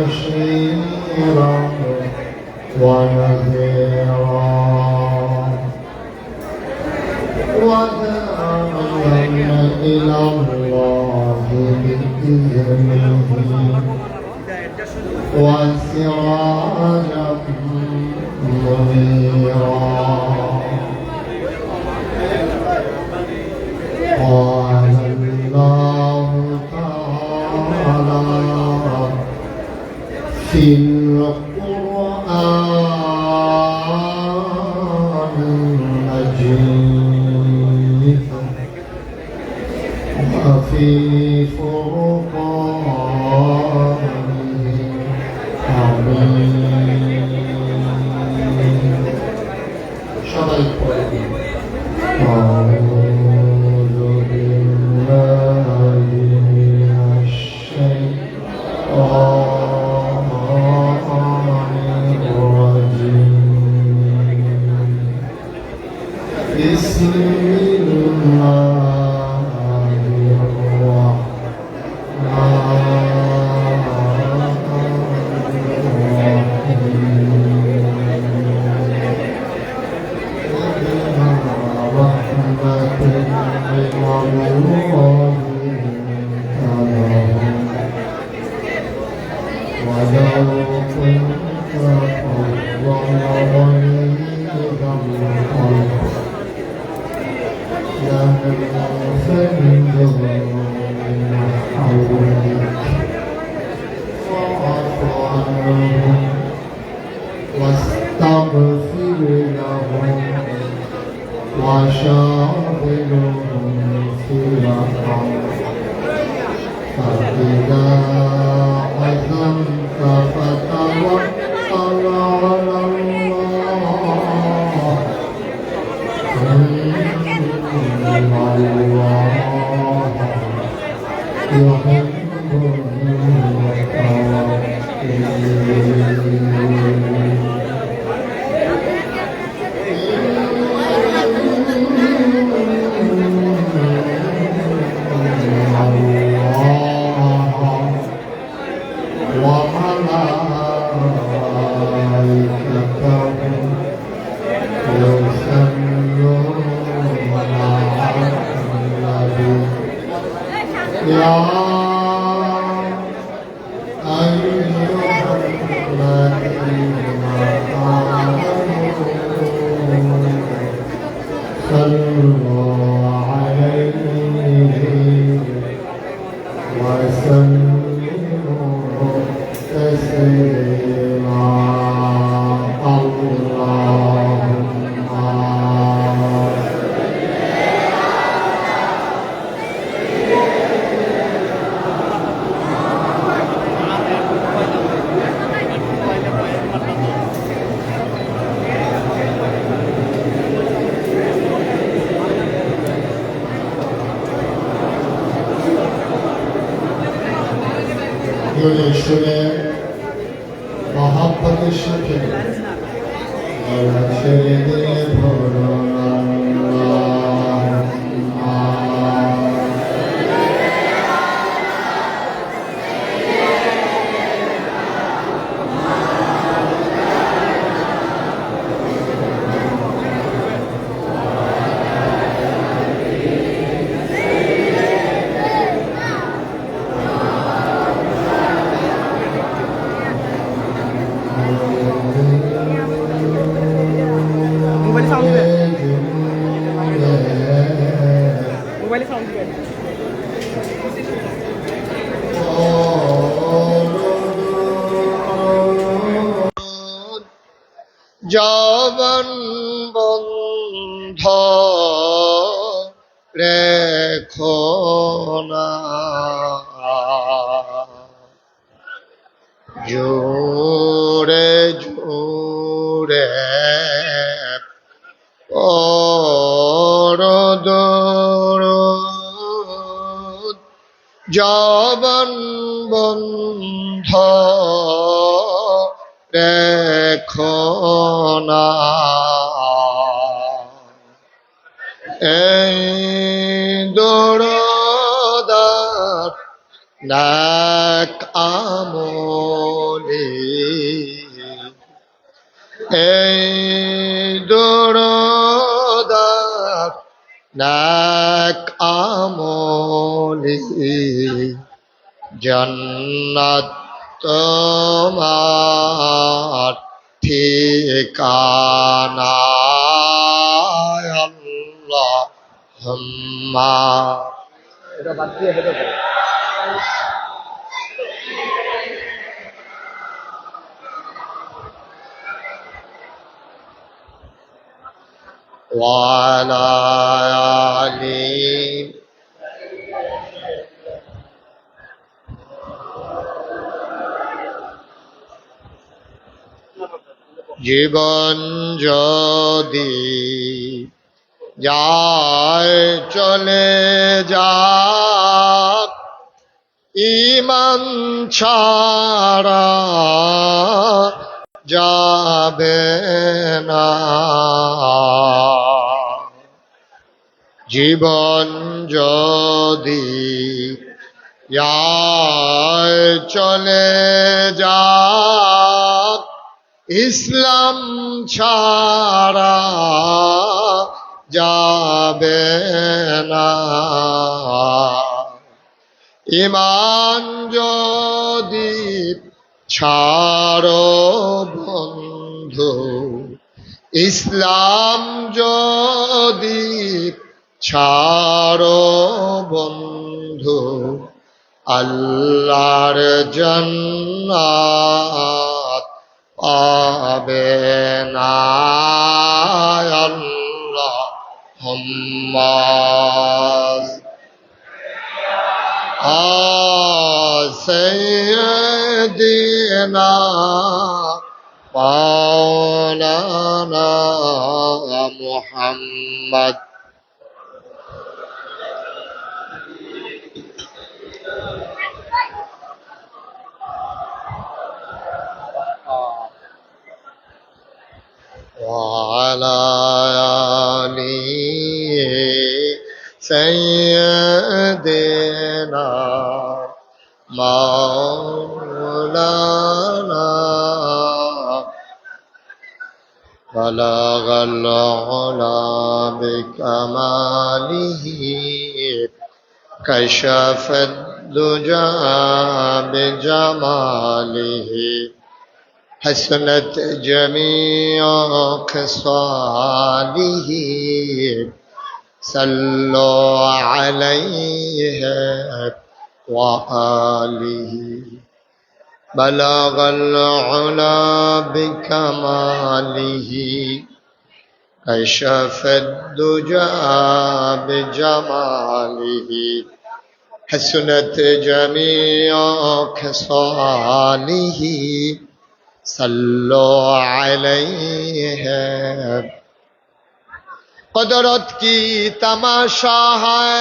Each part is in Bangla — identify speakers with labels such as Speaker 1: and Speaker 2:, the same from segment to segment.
Speaker 1: بشيرا ونذيرا وداعيا إلى الله بإذنه وسراجا منيرا. قال الله تعالى في القرآن المجيد وفي فرقانه الحميد. সবাই পড়ে أعوذ بالله من الشيطان الرجيم. بسم الله واستغفر لهم وشاورهم في الأمر فإذا عزمت فتوكل على الله إن الله يحب المتوكلين. শুনে মহাব্বতের সাথে ছেড়ে দিলে ভরো জবন বন্ধ রেখো না জোরে জোরে পড়ো যৌবন বন্ধ রেখো না, এই দৌড়দার নেক আমলে, এই দৌড়দার নেক আমলে, জান্নাত তোমার ঠিকানা, আল্লাহুম্মা। এটা বাদ দিয়ে বের করো। ওয়ালা আলি জীবন যদি যায় চলে যাক, ঈমান ছাড়া যাবে না। জীবন যদি যায় চলে যাক, ইসলাম ছাড়া যাবে না। ঈমান যদি ছাড়ো বন্ধু, ইসলাম যদি ছাড়ো বন্ধু, আল্লাহর জান্নাত পাবে না। আল্লাহুম্মা সাইয়্যিদিনা মাওলানা মুহাম্মদ। وعلى آل سيدنا مولانا بلغ العلا بكماله، كشف الدجى بجماله، حسنت جميع خصاله، صلوا عليه وآله. بلغ العلا بكماله، كشف الدجى بجماله، حسنت جميع خصاله، صلوا عليه. قدرت کی تماشا ہے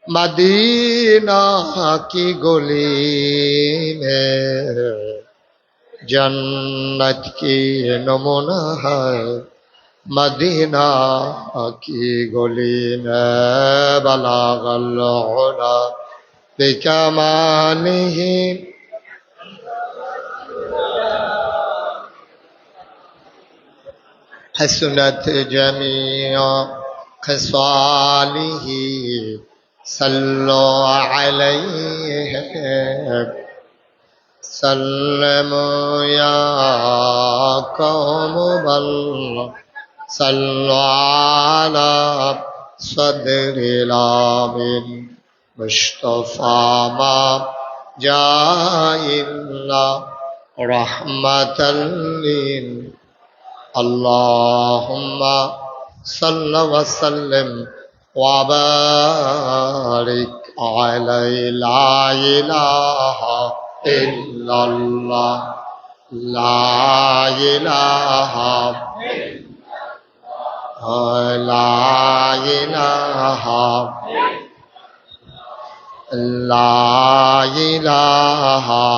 Speaker 1: مدینہ کی گلی میں، جنت کی نمونہ ہے مدینہ کی گلی میں. بلغ العلا بکمالہ، حسنت جميع خصاله، صلوا عليه. سلموا يا قوم بل صلوا على صدر الآمن مصطفى ما جاء إلا رحمة للعالمين. اللهم صل وسلم وبارك عليه. لا إله إلا الله، لا إله لا إله লা ইলাহা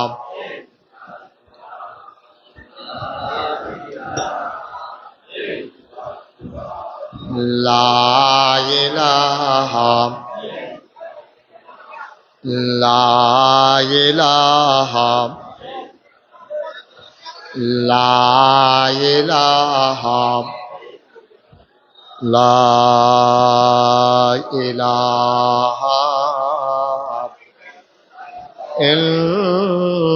Speaker 1: লা ইলাহা লা ইলাহা লা ইলাহা লা ইলাহা ইল্লাল্লাহু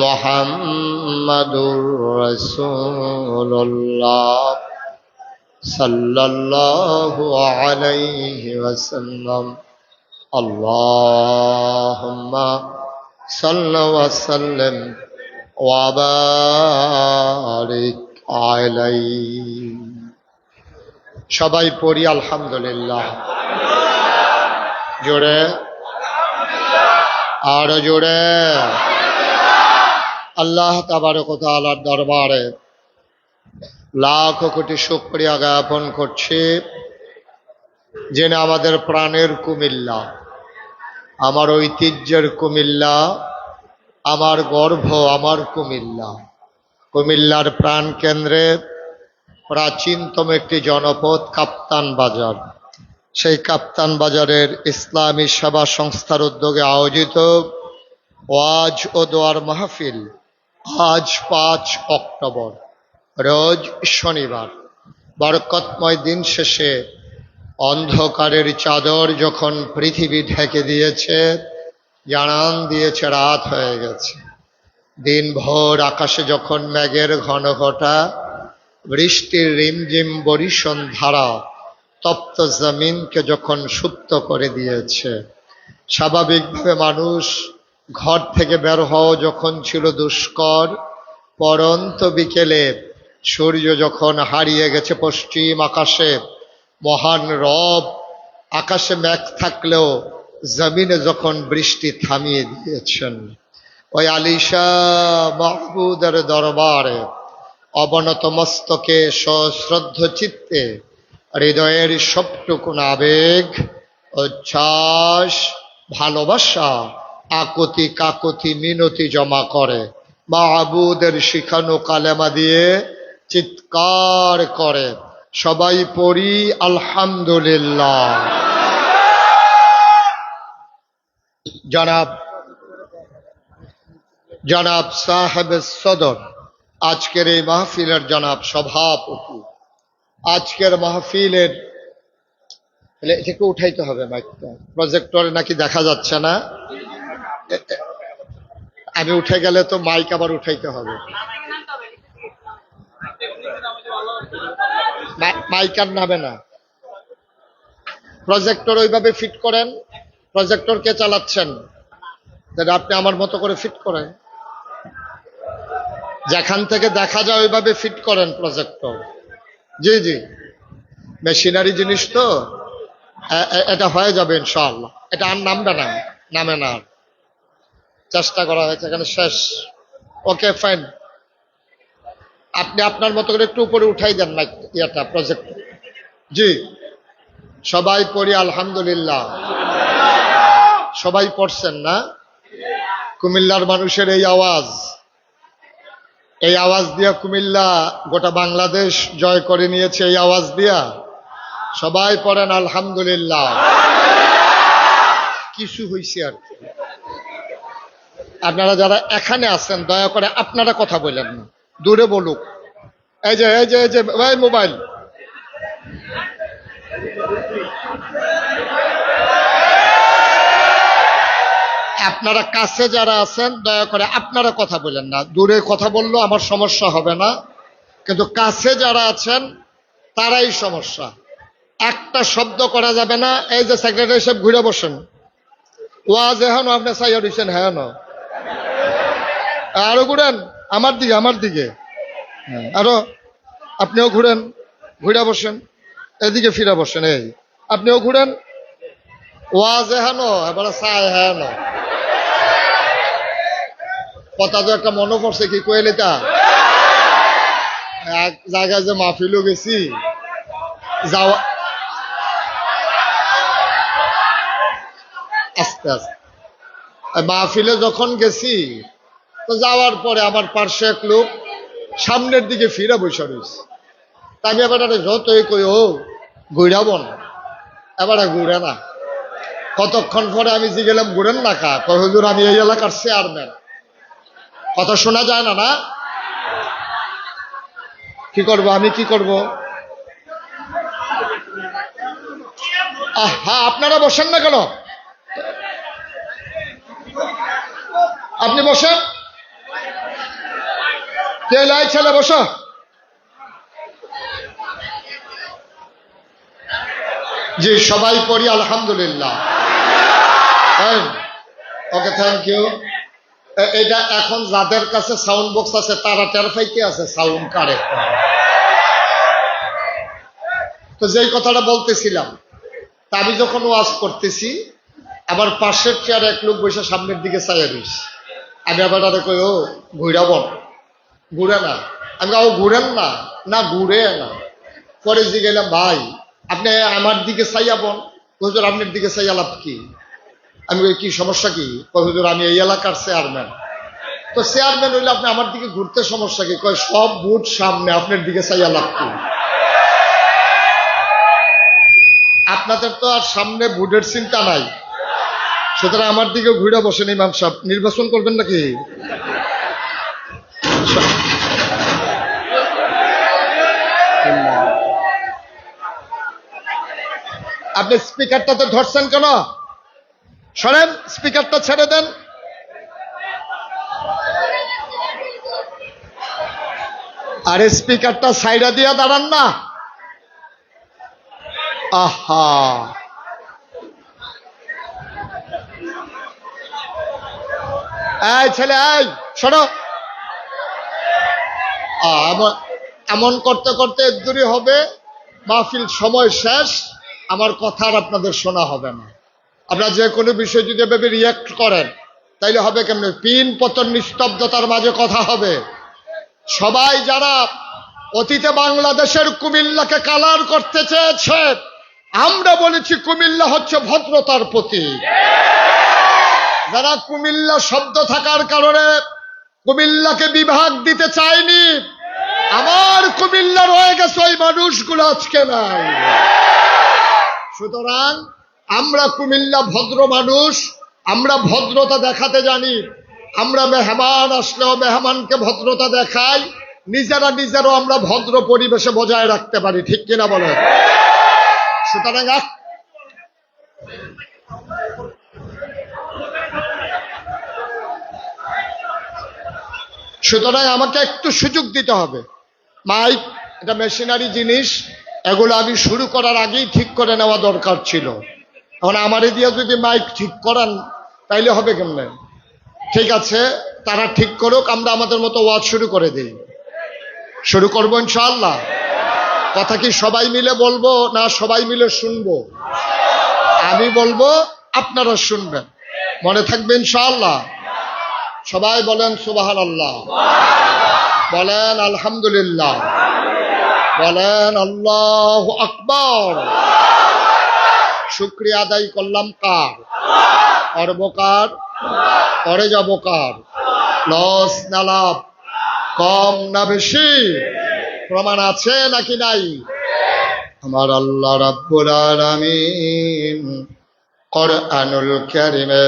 Speaker 1: মুহাম্মাদুর রাসূলুল্লাহ সাল্লাল্লাহু আলাইহি ওয়াসাল্লাম। আল্লাহুম্মা সাল্লি ওয়া সাল্লিম ওয়া বারিক আলাইহি। সবাই পড়ি আলহামদুলিল্লাহ। জোরে, আরো জোরে। আল্লাহ তাবারক ওয়া তাআলার দরবারে লাখ কোটি শুকরিয়া জ্ঞাপন করছি, যিনি আমাদের প্রাণের কুমিল্লা, আমার ঐতিহ্যের কুমিল্লা, আমার গর্ব, আমার কুমিল্লা, কুমিল্লার প্রাণ কেন্দ্রে প্রাচীনতম একটি জনপদ কাপ্তান বাজার। সেই কাপ্তান বাজারের ইসলামী সেবা সংস্থার উদ্যোগে আয়োজিত ওয়াজ ও দোয়ার মাহফিল আজ 5 অক্টোবর, রোজ শনিবার। বরকতময় দিন শেষে অন্ধকারের চাদর যখন পৃথিবী ঢেকে দিয়েছে, জানান দিয়েছে রাত হয়ে গেছে। দিনভর আকাশে যখন মেঘের ঘন ঘটা, বৃষ্টির রিমঝিম বরিশন ধারা তপ্ত জমিনকে যখন সুপ্ত করে দিয়েছে, স্বাভাবিকভাবে মানুষ ঘর থেকে বের হওয়া যখন ছিল দুষ্কর, পরন্ত বিকেলে সূর্য যখন হারিয়ে গেছে পশ্চিম আকাশে, মহান রব আকাশে মেঘ থাকলেও জমিনে যখন বৃষ্টি থামিয়ে দিয়েছেন, ওই আলিশা মাহবুদের দরবারে অবনত মস্তকে সশ্রদ্ধ চিত্তে হৃদয়ের সবটুকুন আবেগ, উচ্ছ্বাস, ভালোবাসা, আকুতি কাকুতি মিনতি জমা করে মাহবুদের শিখানো কালেমা দিয়ে চিৎকার করে সবাই পড়ি আলহামদুলিল্লাহ। জনাব সাহেব সদর, আজকের এই মাহফিলের জনাব সভাপতি, আজকের মাহফিলের এটাকে উঠাইতে হবে মাইকটা, প্রজেক্টরে নাকি দেখা যাচ্ছে না। আমি উঠে গেলে তো মাইক আবার উঠাইতে হবে। মাইক আর নামে না, প্রজেক্টর ওইভাবে ফিট করেন। প্রজেক্টর কে চালাচ্ছেন? আপনি আমার মতো করে ফিট করেন, যেখান থেকে দেখা যায় ওইভাবে ফিট করেন প্রজেক্টর। জি জি, মেশিনারি জিনিস তো, এটা হয়ে যাবে ইনশাআল্লাহ। এটা আর নামবে না, নামে না, চেষ্টা করা হয়েছে, এখানে শেষ। ওকে ফাইন, আপনি আপনার মতো করে একটু উপরে উঠাই দেন না ইয়াটা, প্রজেক্ট। জি, সবাই পড়ি আলহামদুলিল্লাহ। সবাই পড়ছেন না? কুমিল্লার মানুষের এই আওয়াজ, এই আওয়াজ দিয়া কুমিল্লা গোটা বাংলাদেশ জয় করে নিয়েছে। এই আওয়াজ দিয়া সবাই পড়েন আলহামদুলিল্লাহ। কিছু হইছে আর কি। আপনারা যারা এখানে আছেন দয়া করে আপনারা কথা বলেন না, দূরে বলুক। এই যে এই যে এই যে ভাই মোবাইল, আপনারা কাছে যারা আছেন দয়া করে আপনারা কথা বলেন না, দূরে কথা বললেও আমার সমস্যা হবে না, কিন্তু কাছে যারা আছেন তারাই সমস্যা। একটা শব্দ করা যাবে না। এই যে সেক্রেটারি সাহেব ঘুরে বসেন, ওয়াজ এখন আপনি চাইয়া দিচ্ছেন, হ্যাঁ না আরো ঘুরেন আমার দিকে, আমার দিকে আরো, আপনিও ঘুরেন, ঘুরে বসেন, এদিকে ফিরে বসেন। এই আপনিও ঘুরেন, ওয়াজ এখন এবার চাই, হ্যাঁ না কথা তো একটা মনে পড়ছে, কি কইলে তা এক জায়গায় যে মাহফিলও গেছি, যাওয়া আস্তে আস্তে। মাহফিলে যখন গেছি তো যাওয়ার পরে আমার পার্শ্বে এক লোক সামনের দিকে ফিরে বসে রয়েছে। আমি এবার যতই কই ও ঘুরাবো না, এবারে ঘুরে না। কতক্ষণ পরে আমি জিগেলাম ঘুরেন না কা? কয় হুজুর আমি এই এলাকার চেয়ারম্যান। কথা শোনা যায় না? না কি করব আমি, কি করব? হ্যাঁ, আপনারা বসেন না কেন? আপনি বসেন। কে লাই ছেলে বসো। জি সবাই পড়ি আলহামদুলিল্লাহ। ওকে, থ্যাংক ইউ। এটা এখন যাদের কাছে সাউন্ড বক্স আছে তারা টের পাইতে আছে সাউন্ড কারেক্ট। তো যেই কথাটা বলতেছিলাম, তা আমি যখন ওয়াজ করতেছি আবার পাশের চেয়ারে এক লোক বসে সামনের দিকে চাইয়া দিস। আমি আবার কই ও ঘুরাবো না, ঘুরে না। আমি ও ঘুরেন না, না ঘুরে না। পরে যে গেলাম ভাই আপনি আমার দিকে চাইয়াবন। হুজুর আপনার দিকে চাইয়া লাভ কি? আমি কি সমস্যা কি? হুজুর আমি এই এলাকার চেয়ারম্যান। তো চেয়ারম্যান হইলে আপনি আমার দিকে ঘুরতে সমস্যা কি? কয় সব ভোট সামনে, আপনার দিকে চাইয়া লাভ কি? আপনাদের তো আর সামনে ভোটের চিন্তা নাই, সুতরাং আমার দিকে ঘুরে বসেন। ইমাম সাহেব নির্বাচন করবেন নাকি? আপনি স্পিকারটাতে ধরছেন কেন? সরেন, স্পিকারটা ছেড়ে দেন। আরে স্পিকারটা সাইডা দিয়া দাঁড়ান না। আহা, এই ছেলে এই শোনো। এমন করতে করতে দূরে হবে মাহফিল, সময় শেষ, আমার কথা আর আপনাদের শোনা হবে না। আপনারা যে কোনো বিষয় যদি এভাবে রিয়াক্ট করেন তাইলে হবে কেমন? পিন পতন নিস্তব্ধতার মাঝে কথা হবে। সবাই যারা অতীতে বাংলাদেশের কুমিল্লাকে কালার করতে চেয়েছে, আমরা বলেছি কুমিল্লা হচ্ছে ভদ্রতার প্রতীক। যারা কুমিল্লা শব্দ থাকার কারণে কুমিল্লাকে বিভাগ দিতে চায়নি, আমার কুমিল্লা রয়ে গেছে, ওই মানুষগুলো আজকে নাই। সুতরাং আমরা কুমিল্লা ভদ্র মানুষ, আমরা ভদ্রতা দেখাতে জানি। আমরা মেহমান আসলেও মেহমানকে ভদ্রতা দেখাই, নিজেরাও আমরা ভদ্র পরিবেশে বজায় রাখতে পারি, ঠিক কিনা বলেন? সুতরাং আমাকে একটু সুযোগ দিতে হবে। মাইক এটা মেশিনারি জিনিস, এগুলো আমি শুরু করার আগেই ঠিক করে নেওয়া দরকার ছিল। এখন আমারে দিয়ে যদি মাইক ঠিক করান তাইলে হবে কেমনে? ঠিক আছে, তারা ঠিক করুক, আমরা আমাদের মতো ওয়াজ শুরু করে দিই। শুরু করবো ইনশাআল্লাহ। কথা কি সবাই মিলে বলবো না সবাই মিলে শুনবো? আমি বলবো, আপনারা শুনবেন, মনে থাকবে ইনশাআল্লাহ। সবাই বলেন সুবহানাল্লাহ, বলেন আলহামদুলিল্লাহ, বলেন আল্লাহু আকবার। শুকরিয়া আদায় করলাম কার? করবো কার? করে যাবো কার? লস না লাভ? কম না বেশি? প্রমাণ আছে নাকি নাই? আমার আল্লাহ রাব্বুল আলামিন কোরআনুল কারীমে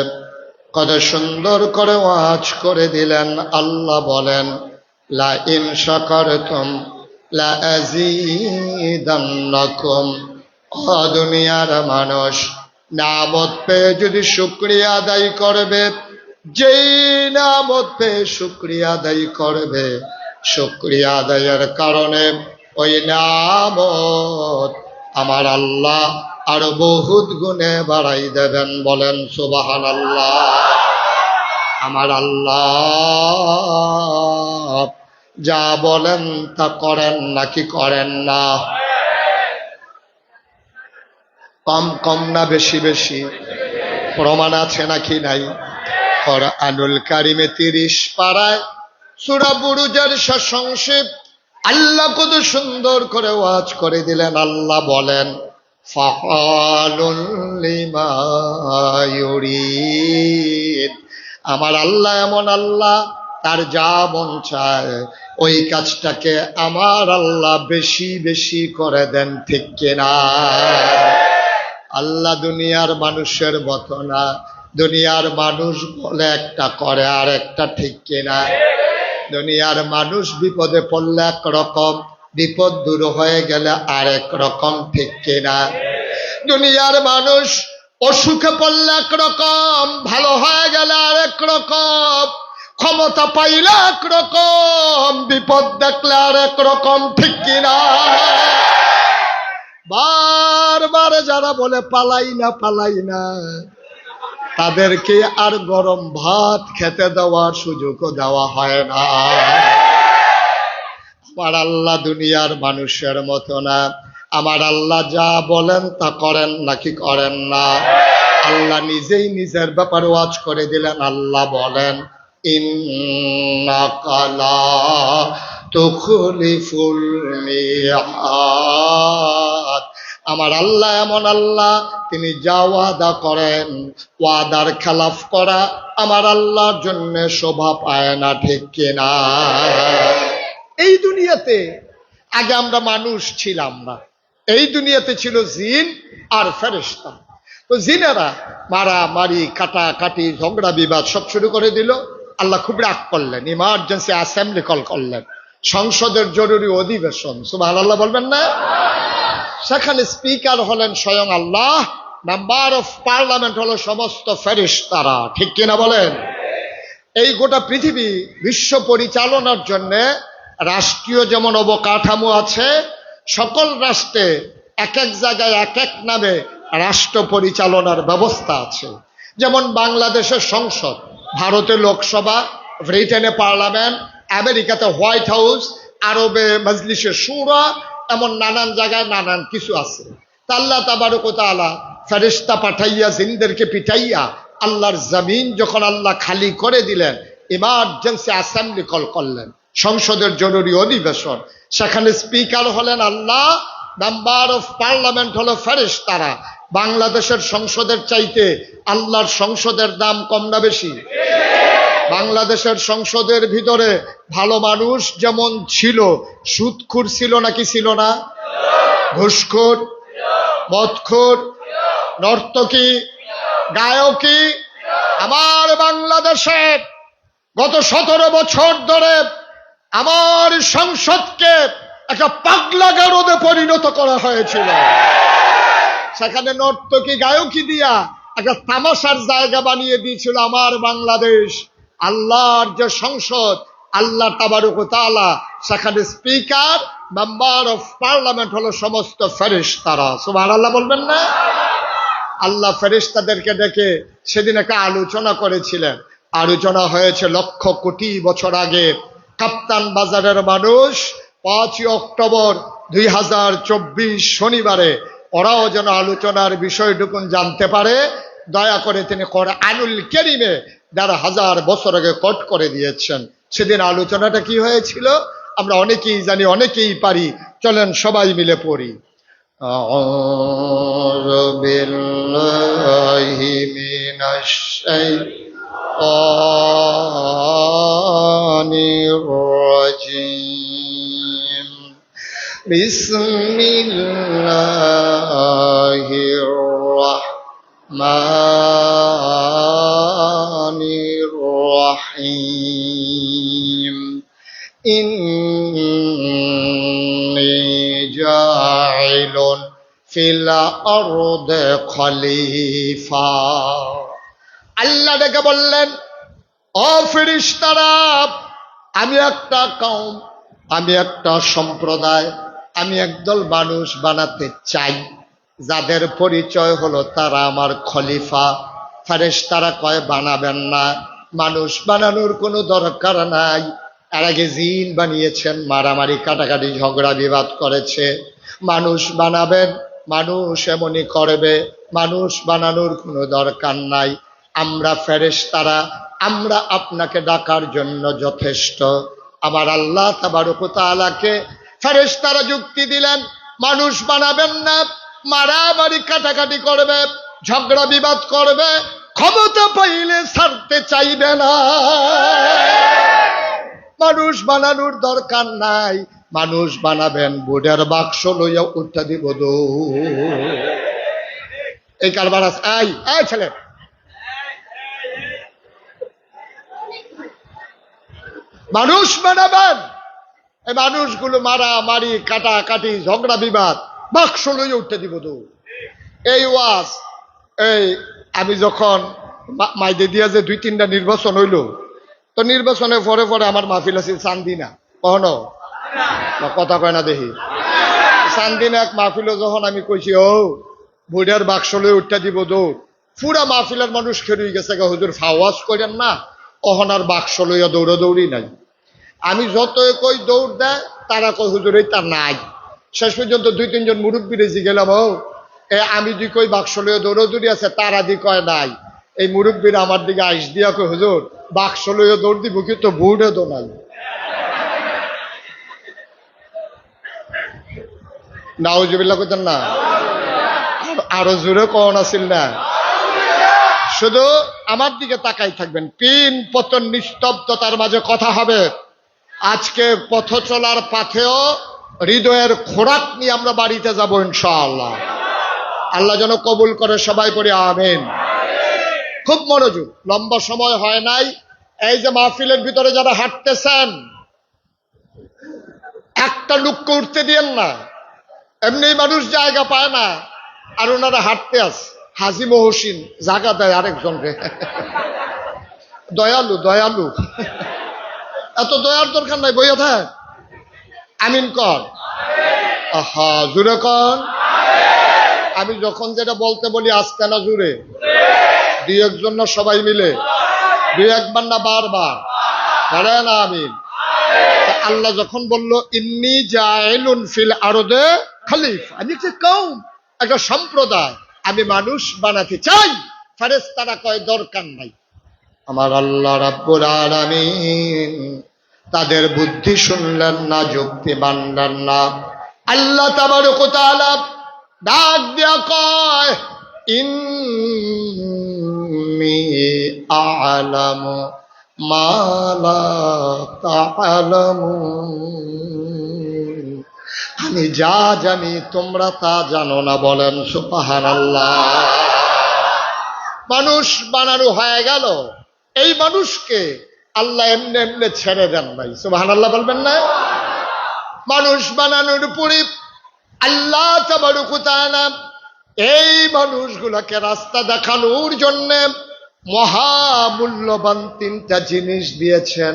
Speaker 1: কত সুন্দর করে ওয়াজ করে দিলেন। আল্লাহ বলেন, লা ইন শাকারতুম লা আযীদান্নাকুম। ও দুনিয়ার মানুষ, নিয়ামত পেয়ে যদি শুকরিয়া আদায় করবে, যেই নিয়ামত পেয়ে শুকরিয়া আদায় করবে, শুকরিয়া আদায়ের কারণে ওই নিয়ামত আমার আল্লাহ আরো বহুত গুণে বাড়াই দেবেন। বলেন সুবহানাল্লাহ। আমার আল্লাহ যা বলেন তা করেন নাকি করেন না? কম কম না বেশি বেশি? প্রমাণ আছে নাকি নাই? কোরআনুল কারীমে 30 পারায় সূরা বুরুজের সংক্ষেপ আল্লাহ কত সুন্দর করে ওয়াজ করে দিলেন। আল্লাহ বলেন, ফাআলুন লিমা ইউরিদ। আমার আল্লাহ এমন আল্লাহ, তার যা মন চায় ওই কাজটাকে আমার আল্লাহ বেশি বেশি করে দেন, ঠিক কিনা? আল্লাহ দুনিয়ার মানুষের মতো না। দুনিয়ার মানুষ বলে একটা করে আর একটা, ঠিক কিনা? দুনিয়ার মানুষ বিপদে পড়লে একরকম, বিপদ দূর হয়ে গেলে আরেক রকম, ঠিক কিনা? দুনিয়ার মানুষ অসুখে পড়লে একরকম, ভালো হয়ে গেলে আরেক রকম, ক্ষমতা পাইলে একরকম, বিপদ দেখলে আরেক রকম, ঠিক কিনা? বারবার যারা বলে পালাই না পালাই না, তাদেরকে আর গরম ভাত খেতে দেওয়ার সুযোগও দেওয়া হয় না। আমার আল্লাহ দুনিয়ার মানুষের মতো না। আমার আল্লাহ যা বলেন তা করেন নাকি করেন না? আল্লাহ নিজেই নিজের ব্যাপারে ওয়াজ করে দিলেন। আল্লাহ বলেন, ইন্নাকা লা তুখলিফুল মিআদ। আমার আল্লাহ এমন আল্লাহ, তিনি যা ওয়াদা করেন, ওয়াদার খেলাফ করা আমার আল্লাহর জন্য শোভা পায় না, ঠিক কিনা? এই দুনিয়াতে আগে আমরা মানুষ ছিলাম না, এই দুনিয়াতে ছিল জিন আর ফেরেশতা। তো জিনেরা মারামারি, কাটাকাটি, ঝগড়া বিবাদ সব শুরু করে দিল। আল্লাহ খুব রাগ করলেন, ইমার্জেন্সি অ্যাসেম্বলি কল করলেন, সংসদের জরুরি অধিবেশন। সুবহানাল্লাহ বলবেন না? সেখানে স্পিকার হলেন স্বয়ং আল্লাহ, মেম্বার অফ পার্লামেন্ট হলো সমস্ত ফেরেশতারা, ঠিক কিনা বলেন? এই গোটা পৃথিবী বিশ্ব পরিচালনার জন্য রাষ্ট্রীয় যেমন অবকাঠামো আছে, সকল রাষ্ট্রে এক এক জায়গায় এক এক নামে রাষ্ট্র পরিচালনার ব্যবস্থা আছে। যেমন বাংলাদেশের সংসদ, ভারতে লোকসভা, ব্রিটেনে পার্লামেন্ট, আমেরিকাতে হোয়াইট হাউস, আরবে মজলিসে শুরা, এমন নানান জায়গায় নানান কিছু আছে। তা আল্লাহ তাবারক ওয়া তাআলা ফেরেশতা পাঠাইয়া জিনদেরকে পিটাইয়া আল্লাহর জমিন যখন আল্লাহ খালি করে দিলেন, ইমার্জেন্সি অ্যাসেম্বলি কল করলেন, সংসদের জরুরি অধিবেশন। সেখানে স্পিকার হলেন আল্লাহ, মেম্বার অফ পার্লামেন্ট হলো ফেরেশতারা। বাংলাদেশের সংসদের চাইতে আল্লাহর সংসদের দাম কম না বেশি? বাংলাদেশের সংসদের ভিতরে ভালো মানুষ যেমন ছিল, সুদখোর ছিল নাকি ছিল না? ঘুষখোর, মদখোর, নর্তকী, গায়কী। আমার বাংলাদেশে গত 17 বছর ধরে আমার সংসদকে একটা পাগলা গারদে পরিণত করা হয়েছিল। সেখানে নর্তকী, গায়কী দিয়া একটা তামাশার জায়গা বানিয়ে দিয়েছিল আমার বাংলাদেশ। আল্লাহর যে সংসদ, আল্লাহ তাবারক ওয়া তাআলা, সেখানে স্পিকার, মেম্বার অফ পার্লামেন্ট হলো সমস্ত ফেরেশতারা। সুবহানাল্লাহ বলবেন না? আল্লাহ ফেরেশতাদেরকে ডেকে সেদিন একটা আলোচনা করেছিলেন। আলোচনা হয়েছে লক্ষ কোটি বছর আগে। কাপ্তান বাজারের মানুষ 5 অক্টোবর 2024 শনিবারে ওরাও যেন আলোচনার বিষয়টুকু জানতে পারে, দয়া করে তিনি কোরআনুল কারীমে 1,500 বছর আগে কোট করে দিয়েছেন। সেদিন আলোচনাটা কি হয়েছিল আমরা অনেকেই জানি, অনেকেই পারি। চলেন সবাই মিলে পড়ি। আউযু বিল্লাহি মিনাশ শাইতানির রাজীম। বিসমিল্লাহির রাহমানির রাহিম। ইন্নী জাইলুন ফিল আরদি খলিফা। আল্লাহ ডেকে বললেন, ও ফেরেশতারা, আমি একটা কওম, আমি একটা সম্প্রদায়, আমি একদল মানুষ বানাতে চাই, যাদের পরিচয় হলো তারা আমার খলিফা। ফেরেশতারা কয়, বানাবেন না, মানুষ বানানোর কোনো দরকার নাই। এর আগে জিন বানিয়েছেন, মারামারি, কাটাকাটি, ঝগড়া বিবাদ করেছে। মানুষ বানাবেন, মানুষ এমনই করবে, মানুষ বানানোর কোনো দরকার নাই। আমরা ফেরেশতারা, আমরা আপনাকে ডাকার জন্য যথেষ্ট। আমার আল্লাহ তাবারক ওয়া তাআলাকে ফেরেশতারা যুক্তি দিলেন, মানুষ বানাবেন না, মারামারি কাটাকাটি করবে, ঝগড়া বিবাদ করবে, ক্ষমতা পাইলে ছাড়তে চাইবে না। মানুষ বানানোর দরকার নাই, মানুষ বানাবেন বুড়ের বাক্স লইয়া উঠা দিব এই কারবার আছে। আই ছেলে, মানুষ বানাবেন, এই মানুষগুলো মারামারি কাটাকাটি ঝগড়া বিবাদ বাক্স লইয়া উঠতে দিব এই ওয়াজ। এই আমি যখন মাইদে দিয়া যে 2-3টা নির্বাচন হইল, তো নির্বাচনের পরে পরে আমার মাহফিল আছে চান্দিনা, কখনো কথা কয় না দেখি চান্দিনা এক মাহফিল যখন আমি কইছি ও বুড়ার বাক্স লই উঠতে দিব দৌড়, পুরা মাহফিলের মানুষ খেয়ে গেছে হুজুর ফাওয়াজ করেন না, অহনার বাক্স লইয়া দৌড়ি নাই। আমি যতই কই দৌড় দেয় তারা কই হুজুর এই তার নাই। শেষ পর্যন্ত 2-3জন মুরব্বী রেজি গেলাম, ও আমি দি কই বাক্স লইয়া দৌড়ি আছে, তারা দি কয় নাই। এই মুরব্বীরা আমার দিকে আইস দিয়া কই হুজুর বাক্স লইয়া দৌড় দিব কিন্তু বুড়ে তো নাই। নাউজুবিল্লাহ কইতেন না, আরো জোরে কন আছিল না। শুধু আমার দিকে তাকাই থাকবেন, পিন পতন নিস্তব্ধতার মাঝে কথা হবে। আজকে পথ চলার পাথেও হৃদয়ের খোরাক নিয়ে আমরা বাড়িতে যাব ইনশাআল্লাহ। আল্লাহ যেন কবুল করে, সবাই পড়ি আমিন। খুব মনোযোগ, লম্বা সময় হয় নাই। এই যে মাহফিলের ভিতরে যারা হাঁটতেছেন, একটা লোককে উঠতে দিয়েন না, এমনি মানুষ জায়গা পায় না, আর ওনারা হাঁটতে আছে। হাজি মহসিন জায়গা দেয় আরেকজনকে, দয়ালু দয়ালু, এত দয়ার দরকার নাই, বইয়া থাক, আমিন কর, আহা জুড়ে কর। আমি যখন যেটা বলতে বলি আজকে না জুড়ে, 2-1জন না সবাই মিলে, 2-1বার না বারবার বলেন আমিন। আল্লাহ যখন বলল ইন্নী জাইলুন ফিল আরদে খলিফা, আমি একটা কওম, একটা সম্প্রদায় আমি মানুষ বানাতে চাই, ফেরেশতারা কয় দরকার নাই। আমার আল্লাহ রাব্বুল আলামিন তাদের বুদ্ধি শুনলেন না, যুক্তি মানলেন না। আল্লাহ তাবারক ওয়া তাআলা ডাক দিয়া কয় ইন্নী আ'লামু মা লা তা'লামুন, আমি যা জানি তোমরা তা জানো না। বলেন সুবহানাল্লাহ। মানুষ বানানো হয়ে গেল, এই মানুষকে আল্লাহ এমনি এমনি ছেড়ে দেন নাই, সুবহানাল্লাহ বলবেন না। মানুষ বানানোর পরে আল্লাহ তাবারক ওয়া তাআলা এই মানুষগুলোকে রাস্তা দেখানোর জন্য মহামূল্যবান 3টা জিনিস দিয়েছেন।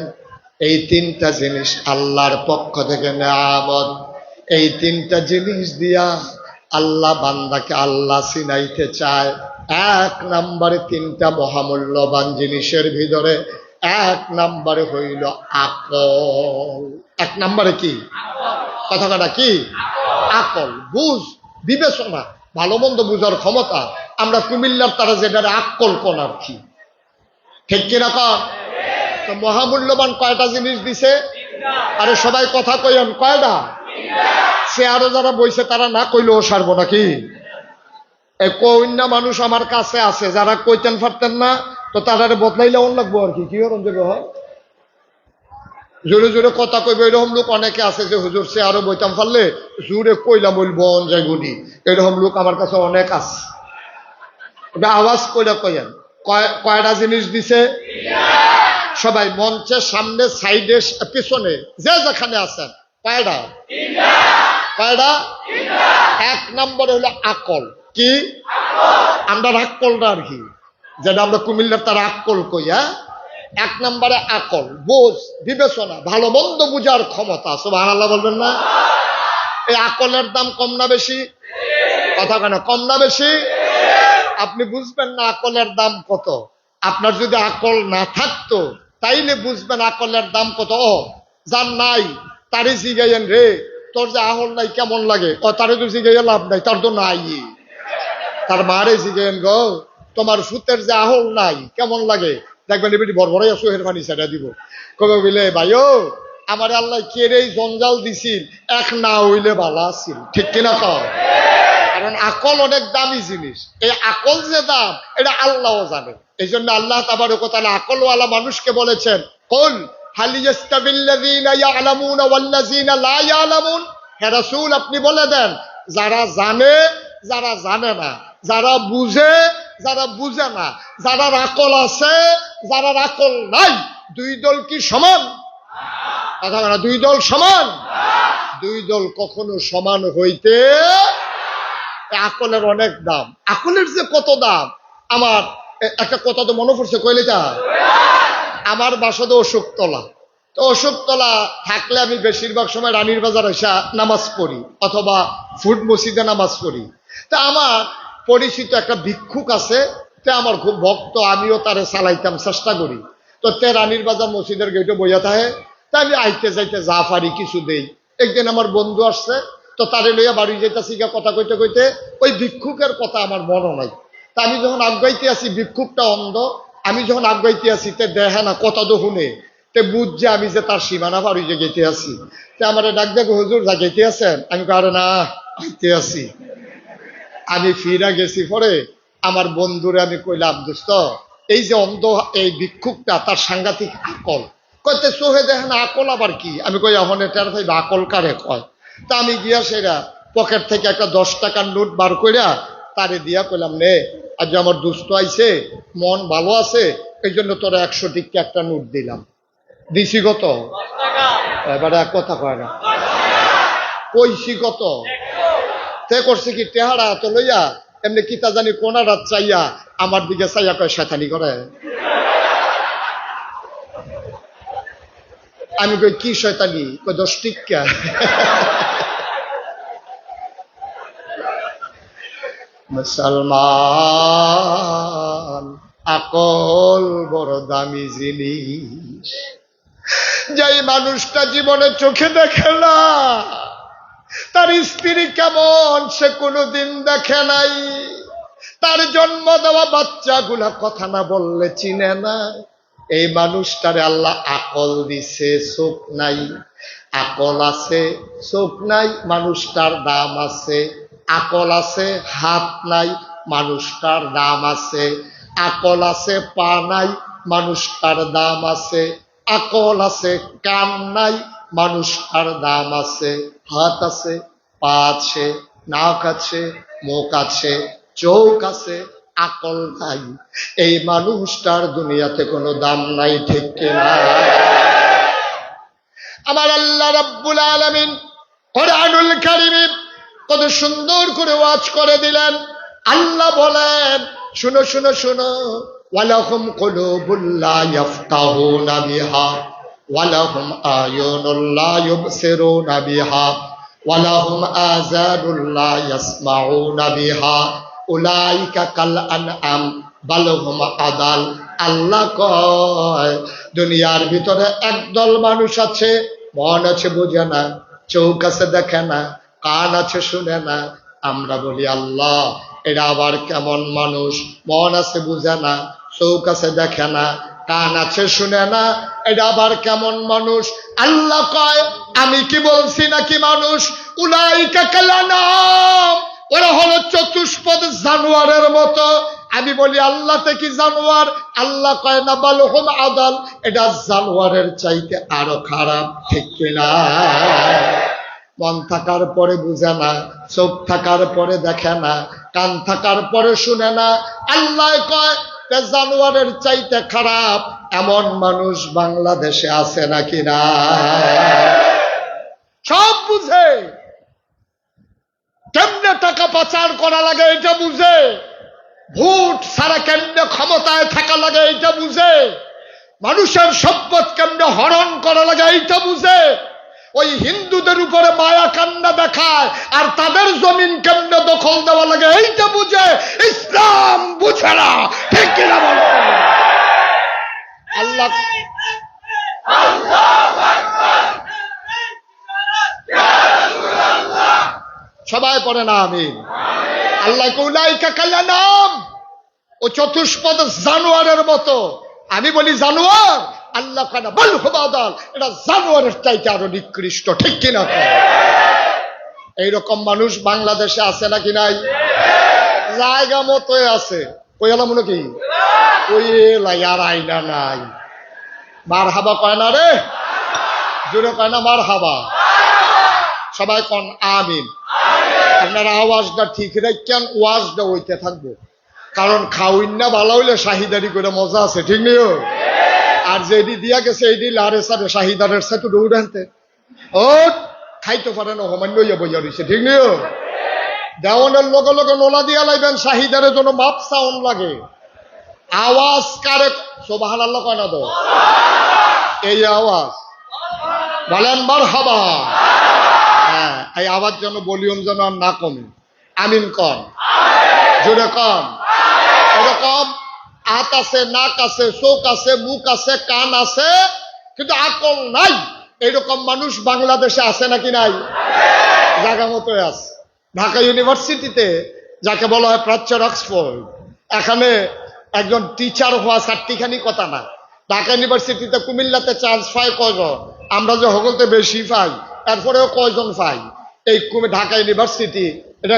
Speaker 1: এই 3টা জিনিস আল্লাহর পক্ষ থেকে নেয়ামত। এই 3টা জিনিস দিয়া আল্লাহ বান্দাকে আল্লাহ চিনাইতে চায়। 1 নম্বরে 3টা মহামূল্যবান জিনিসের ভিতরে 1 নম্বরে হইল আকল। 1 নম্বরে কি কথাটা কি? আকল, বুঝ, বিবেচনা, ভালো মন্দ বুঝার ক্ষমতা। আমরা কুমিল্লার তারা যেটা আকল কোন আর কি, ঠিক কিনা কর? তো মহামূল্যবান কয়টা জিনিস দিছে? আরে সবাই কথা কইন, কয়টা? সে আরো যারা বইছে তারা না কইলেও সারবো নাকি? কইনা মানুষ আমার কাছে আছে, যারা কইতেন পারতেন না, তো তারা বদলাইলে অন লাগবো আর কি। কি হয় জোরে জোরে কথা কইবে, এরকম লোক অনেকে আছে যে হুজুর সে আরো বইতাম পারলে জোরে কইলাম বলবো যাই গুনি, এরকম লোক আমার কাছে অনেক আছে। আওয়াজ কইরা কইেন কয়টা জিনিস দিছে? সবাই মঞ্চের সামনে, সাইডে, পিছনে, যে যেখানে আছেন, কয়টা? কয়টা? 1 নম্বর হলো আকল। কি? আমরা আকলটা আর কি, যেটা আমরা কুমিল্লার তার আকল কই। 1 নম্বরে আকল, বোঝ, বিবেচনা, ভালো মন্দ বুঝার ক্ষমতা। সুবহানাল্লাহ বলবেন না? এই আকলের দাম কম না বেশি? কথা কেন, কম না বেশি? আপনি বুঝবেন না আকলের দাম কত। আপনার যদি আকল না থাকতো তাইলে বুঝবেন আকলের দাম কত। যার নাই তারে জিগাইয়েন, রে তোর যে আকল নাই কেমন লাগে? তারে তো জিগাইয়া লাভ নাই, তার তো নাই। তার মারে জিগাইয়েন, গো তোমার সুতের যে আকল নাই কেমন লাগে? দেখবেন এবারে বড়বড়াই সোহের পানি ছেড়া দিব, কবে বলে ভাইও আমার আল্লাহ কে রে জঞ্জাল দিছিল, 1 না হইলে ভালো আছিল, ঠিক কিনা কর? কারণ আকল অনেক দামি জিনিস। এই আকল যে দাম এটা আল্লাহও জানে। এই জন্য আল্লাহ তাবারক ওয়া তাআলা আকলওয়ালা মানুষকে বলেছেন, কুল হাল ইয়াস্তাবিল্লাযীনা ইয়ালামুনা ওয়াল্লাযীনা লা ইয়ালামুন। হে রাসূল, আপনি বলে দেন, যারা জানে, যারা জানে না, যারা বুঝে, যারা বুঝে না, যারা আকল আছে, যারা আকল নাই, দুই দল কি সমান? কথা বলা, দুই দল সমান? দুই দল কখনো সমান হইতে। আকলের অনেক দাম। আকলের যে কত দাম, আমার একটা কথা তো মনে পড়ছে, কইলে তা আমার বাসা তো অশোকতলা। তো অশোকতলা থাকলে আমি বেশিরভাগ সময় রানীর বাজার এসে নামাজ পড়ি অথবা ফুড মসজিদে নামাজ পড়ি। তা আমার পরিচিত একটা ভিক্ষুক আছে, তে আমার খুব ভক্ত, আমিও তারে চালাইতাম, চেষ্টা করি। তো তে রানীর বাজার মসজিদের গেটে বইয়া থাকে। তা আমি আইতে যাইতে যা পারি কিছু দেই। একদিন আমার বন্ধু আসছে, তো তারে লইয়া বাড়ি যাইতেছি, কথা কইতে কইতে ওই ভিক্ষুকের কথা আমার মনে নাই। তা আমি যখন আগাইতে আসি, ভিক্ষুকটা অন্ধ, আমি যখন আগাইতে আসি তে দেখে না, কথা তো শুনে, তে বুঝছে আমি যে তার সীমানা বাড়ি যে গেতে আসি। তে আমার ডাক দেখো, হুজুর যা গেতে আছেন? আমি কারো না, আইতে আসি। আমি ফিরা গেছি, পরে আমার বন্ধুরে আমি কইলাম, দোস্ত এই যে অন্ধ এই ভিক্ষুকটা, তার সাংঘাতিক আকল। কইতে চোহে দেখেন আকল আবার কি? আমি কই এখন এটার ভাই আকল কারে কয়? তা আমি গিয়া সেরা পকেট থেকে একটা 10 টাকার নোট বার কইরা তারে দিয়া কইলাম, নে আজ আমার দুস্থ আইছে, মন ভালো আছে, এই জন্য তোরা 100 টিকা একটা নোট দিলাম। দিছি কত? এবারে এক কথা কয় না, কইছি কত? তে করছে কি, টেহারা তো লইয়া এমনি কিতা জানি কোনা রাত চাইয়া আমার দিকে চাইয়া কয় শয়তানি করে। আমি কই কি শয়তানি? কই 10 টিকা। মুসলমান, আকল বড় দামি জিনিস। যেই মানুষটা জীবনে চোখে দেখে না, তার স্ত্রী কেমন সে কোনোদিন দেখে নাই, তার জন্ম দেওয়া বাচ্চাগুলা কথা না বললে চিনে না, এই মানুষটারে আল্লাহ আকল দিছে, চোখ নাই। আকল আছে, চোখ নাই, মানুষটার দাম আছে। আকল আছে, হাত নাই, মানুষটার দাম আছে। আকল আছে, পা নাই, মানুষটার দাম আছে। আকল আছে, কান নাই, মানুষটার দাম আছে। হাত আছে, পা আছে, নাক আছে, মুখ আছে, চোখ আছে, আকল নাই, এই মানুষটার দুনিয়াতে কোনো দাম নাই। ঠিক কিনা? আমার আল্লাহ রাব্বুল আলামিন কোরআনুল কারীমে কত সুন্দর করে ওয়াজ করে দিলেন। আল্লাহ বলেন, শুনো শুনো শুনো, ওয়ালাহুম কুলুবুল লা ইয়াফকাহুনা বিহা ওয়ালাহুম আয়ুনুল লা ইউবসিরুনা বিহা ওয়ালাহুম আযানুল লা ইয়াসমাউনা বিহা উলাইকা কাল আনআম বাল হুম আদাল। আল্লাহ কয়, দুনিয়ার ভিতরে একদল মানুষ আছে, মন আছে বুঝে না, চোখ আছে দেখে না, কান আছে শুনে না। আমরা বলি আল্লাহ এরা আবার কেমন মানুষ? মন আছে বুঝে না, চোখ আছে দেখে না, কান আছে শুনে না, এটা আবার কেমন মানুষ? আল্লাহ কয়, আমি কি বলছি নাকি মানুষ? উলাইকা কাল আনআম, ওরা হলো চতুষ্পদ জানোয়ারের মতো। আমি বলি আল্লাহ কি জানোয়ার? আল্লাহ কয় না, বাল হুম আদাল, এটা জানোয়ারের চাইতে আরো খারাপ। ঠিক কিনা? মন থাকার পরে বুঝে না, চোখ থাকার পরে দেখে না, কান থাকার পরে শুনে না। আল্লাহ কয় জানোয়ারের চাইতে খারাপ এমন মানুষ বাংলাদেশে আছে নাকি না? সব বুঝে, কেমনে টাকা পাচার করা লাগে এটা বুঝে, ভোট ছাড়া কেমনে ক্ষমতায় থাকা লাগে এটা বুঝে, মানুষের সম্পদ কেমনে হরণ করা লাগে এইটা বুঝে, ওই হিন্দুদের উপরে মায়া কান্না দেখায় আর তাদের জমিন কেমনে দখল দেওয়া লাগে এইটা বুঝে। ইসলাম বুঝে না। ঠিক কিনা বলো? আল্লাহ সবাই পড়ে না আমিন। আল্লাহ উলাইকা কাল আনআম, ও চতুষ্পদ জানোয়ারের মতো। আমি বলি জানোয়ার, আল্লাহ কানা বাল হুম আদাল, এটা জানোয়ারের চাইতে আরো নিকৃষ্ট। ঠিক কিনা? এইরকম মানুষ বাংলাদেশে আছে নাকি নাই? জায়গা মতো আছে। কই এলাম মনে কি ওই এলাই আর আইনা নাই। মার হাবা কয় না রে, জোরে কয় না মার হাবা। সবাই কন আমিন। আপনারা আওয়াজটা ঠিক রাখেন, ওয়াজটা হইতে থাকবো, কারণ খাওয়িন না ভালো হইলে শাহিদারি করে মজা আছে, ঠিক নেই? আর যেটি দিয়া গেছে এইটি লারে সারে শাহিদারের সাথে দৌড় আনতে ও খাইতে পারে না, হমান্য বইয়া রয়েছে, ঠিক নেই? দেওয়ানের লগে লগে নোলা দিয়া লাইবেন, শাহিদারের জন্য মাপ সাউন্ড লাগে। আওয়াজ কারে সুবহানাল্লাহ কয় না তো? এই আওয়াজ বলেন মারহাবা। হ্যাঁ, এই আওয়াজ যেন ভলিউম যেন আর না কমে। আমিন কন, জোরে কন। এরকম হাত আছে, নাক আছে, চোখ আছে, মুখ আছে, কান আছে, কিন্তু আকল নাই, এইরকম মানুষ বাংলাদেশে আছে নাকি নাই? জায়গা মতো আছে। ঢাকা ইউনিভার্সিটিতে যাকে বলা হয় প্রাচ্য অক্সফোর্ড, এখানে একজন টিচার হওয়া চারটিখানি কথা না। ঢাকা ইউনিভার্সিটিতে কুমিল্লাতে চান্স পায় কয়জন? আমরা যে হগলতে বেশি পাই, এরপরেও কয়জন পাই? এই ঢাকা ইউনিভার্সিটি এটা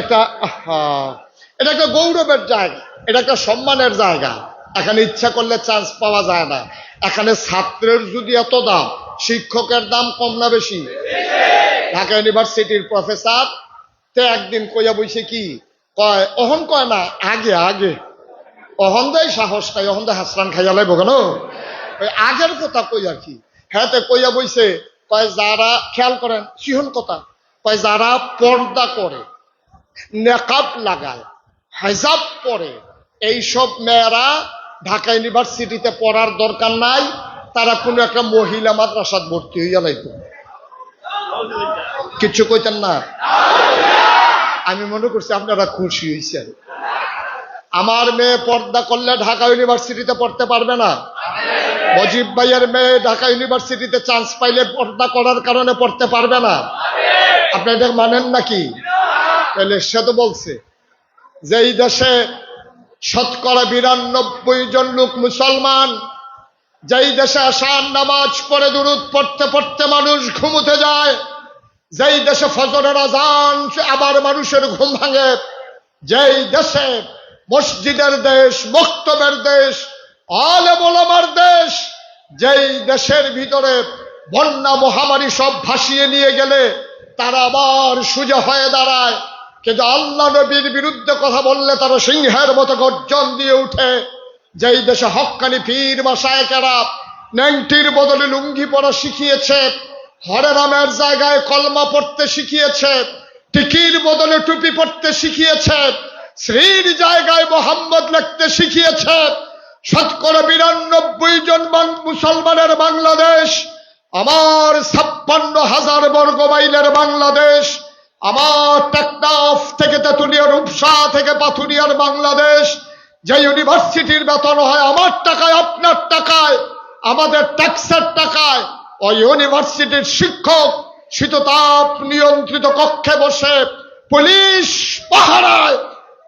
Speaker 1: একটা গৌরবের জায়গা, এটা একটা সম্মানের জায়গা। এখানে ইচ্ছা করলে চান্স পাওয়া যায় না। এখানে ছাত্রের যদি এত দাম, শিক্ষকের দাম কম না বেশি? ঢাকা ইউনিভার্সিটির প্রফেসর তে একদিন কইয়া বইছে কি কয়, অহন কয় না আগে আগে, অহন দেয় সাহস নাই, অহন দেয় হাসরান খাইয়া লাইব কেন, ওই আগের কথা কই আর কি। হ্যাঁ, তে কইয়া বইছে কয় যারা, খেয়াল করেন সিহন কথা, কয় যারা পর্দা করে, নেকাব লাগায়, হিজাব পরে, এইসব মেয়েরা ঢাকা ইউনিভার্সিটিতে পড়ার দরকার নাই, তারা কোনো একটা মহিলা মাদ্রাসাত ভর্তি হইয়া লাইত। কিচ্ছু কইতেন না? আমি মনে করছি আপনারা খুশি হয়েছেন। আমার মেয়ে পর্দা করলে ঢাকা ইউনিভার্সিটিতে পড়তে পারবে না। মজিব ভাইয়ের মেয়ে ঢাকা ইউনিভার্সিটিতে চান্স পাইলে পর্দা করার কারণে পড়তে পারবে না। আপনি এটা মানেন নাকি? তাহলে সে তো বলছে যে এই দেশে ৯২% লোক মুসলমান, যেই দেশে আশার নামাজ পড়ে দুরূদ পড়তে পড়তে মানুষ ঘুমোতে যায়, যেই দেশে ফজরের আজান আবার মানুষের ঘুম ভাঙে, যেই দেশে মসজিদের দেশ, মক্তবের দেশ, আলেম ওলামার দেশ, যেই দেশের ভিতরে বন্যা মহামারী সব ভাসিয়ে নিয়ে গেলে তারা আবার সোজা হয়ে দাঁড়ায়, কিন্তু আল্লাহ নবীর বিরুদ্ধে কথা বললে তারা সিংহের মতো গর্জন দিয়ে উঠে, যেই দেশে হক্কানি পীর মাশায়েখেরা ন্যাংটির বদলে লুঙ্গি পরা শিখিয়েছে, হরে রামের জায়গায় কলমা পড়তে শিখিয়েছে, টিকির বদলে টুপি পড়তে শিখিয়েছে, শ্রীর জায়গায় মোহাম্মদ লিখতে শিখিয়েছে, ৯২% মুসলমানের বাংলাদেশ, আমার ৫৬,০০০ বর্গ মাইলের বাংলাদেশ, আমার টেকনাফ থেকে তেতুলিয়া, রূপসা থেকে পাথুরিয়ার বাংলাদেশ, যে ইউনিভার্সিটির বেতন হয় আমার টাকায়, আপনার টাকায়, আমাদের ট্যাক্সের টাকায়, ওই ইউনিভার্সিটির শিক্ষক শীততাপ নিয়ন্ত্রিত কক্ষে বসে পুলিশ পাহারায়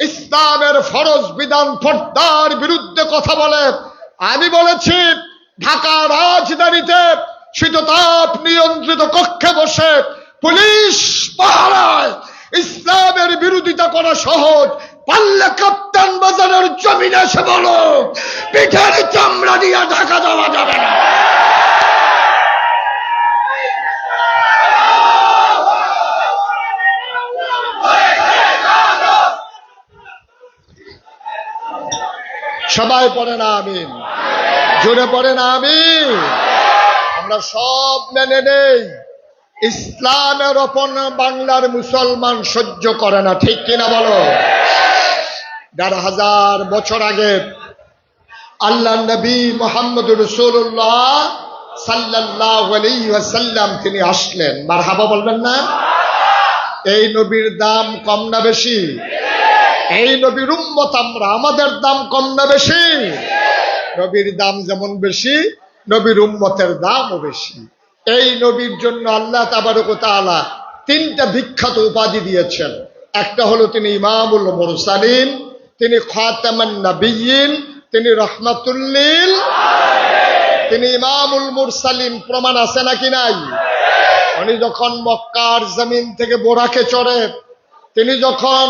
Speaker 1: ইসলামের ফরজ বিধান পর্দার বিরুদ্ধে কথা বলে। আমি বলেছি ঢাকা রাজধানীতে শীততাপ নিয়ন্ত্রিত কক্ষে বসে পুলিশ পাহারায় ইসলামের বিরোধিতা করা সহজ, পারলে কাপ্তান বাজারের জমিনে এসে বলো, পিঠের চামড়া দিয়ে ঢাকা দেওয়া যাবে না। সবাই পড়ে না আমিন, জোরে পড়ে না আমিন। আমরা সব মেনে নেই, ইসলামের অপন বাংলার মুসলমান সহ্য করে না, ঠিক কিনা বলো? ১,৫০০ বছর আগে আল্লাহ নবী মুহাম্মদ রাসূলুল্লাহ সাল্লাল্লাহু আলাইহি ওয়াসাল্লাম তিনি আসলেন। মারহাবা বলবেন না? এই নবীর দাম কম না বেশি? এই নবীর উম্মত আমরা, আমাদের দাম কম না বেশি? নবীর দাম যেমন বেশি, নবীর উম্মতের দামও বেশি। এই নবীর জন্য আল্লাহ তাবারক ওয়া তাআলা ৩টা বিখ্যাত উপাধি দিয়েছেন। একটা হলো তিনি ইমামুল মুরসালিন, তিনি খাতামান নবিয়্যিন, তিনি রাহমাতুল লিল, তিনি ইমামুল মুরসালিন। প্রমাণ আছে নাকি নাই? উনি যখন মক্কার জমিন থেকে বোরাকে চড়ে তিনি যখন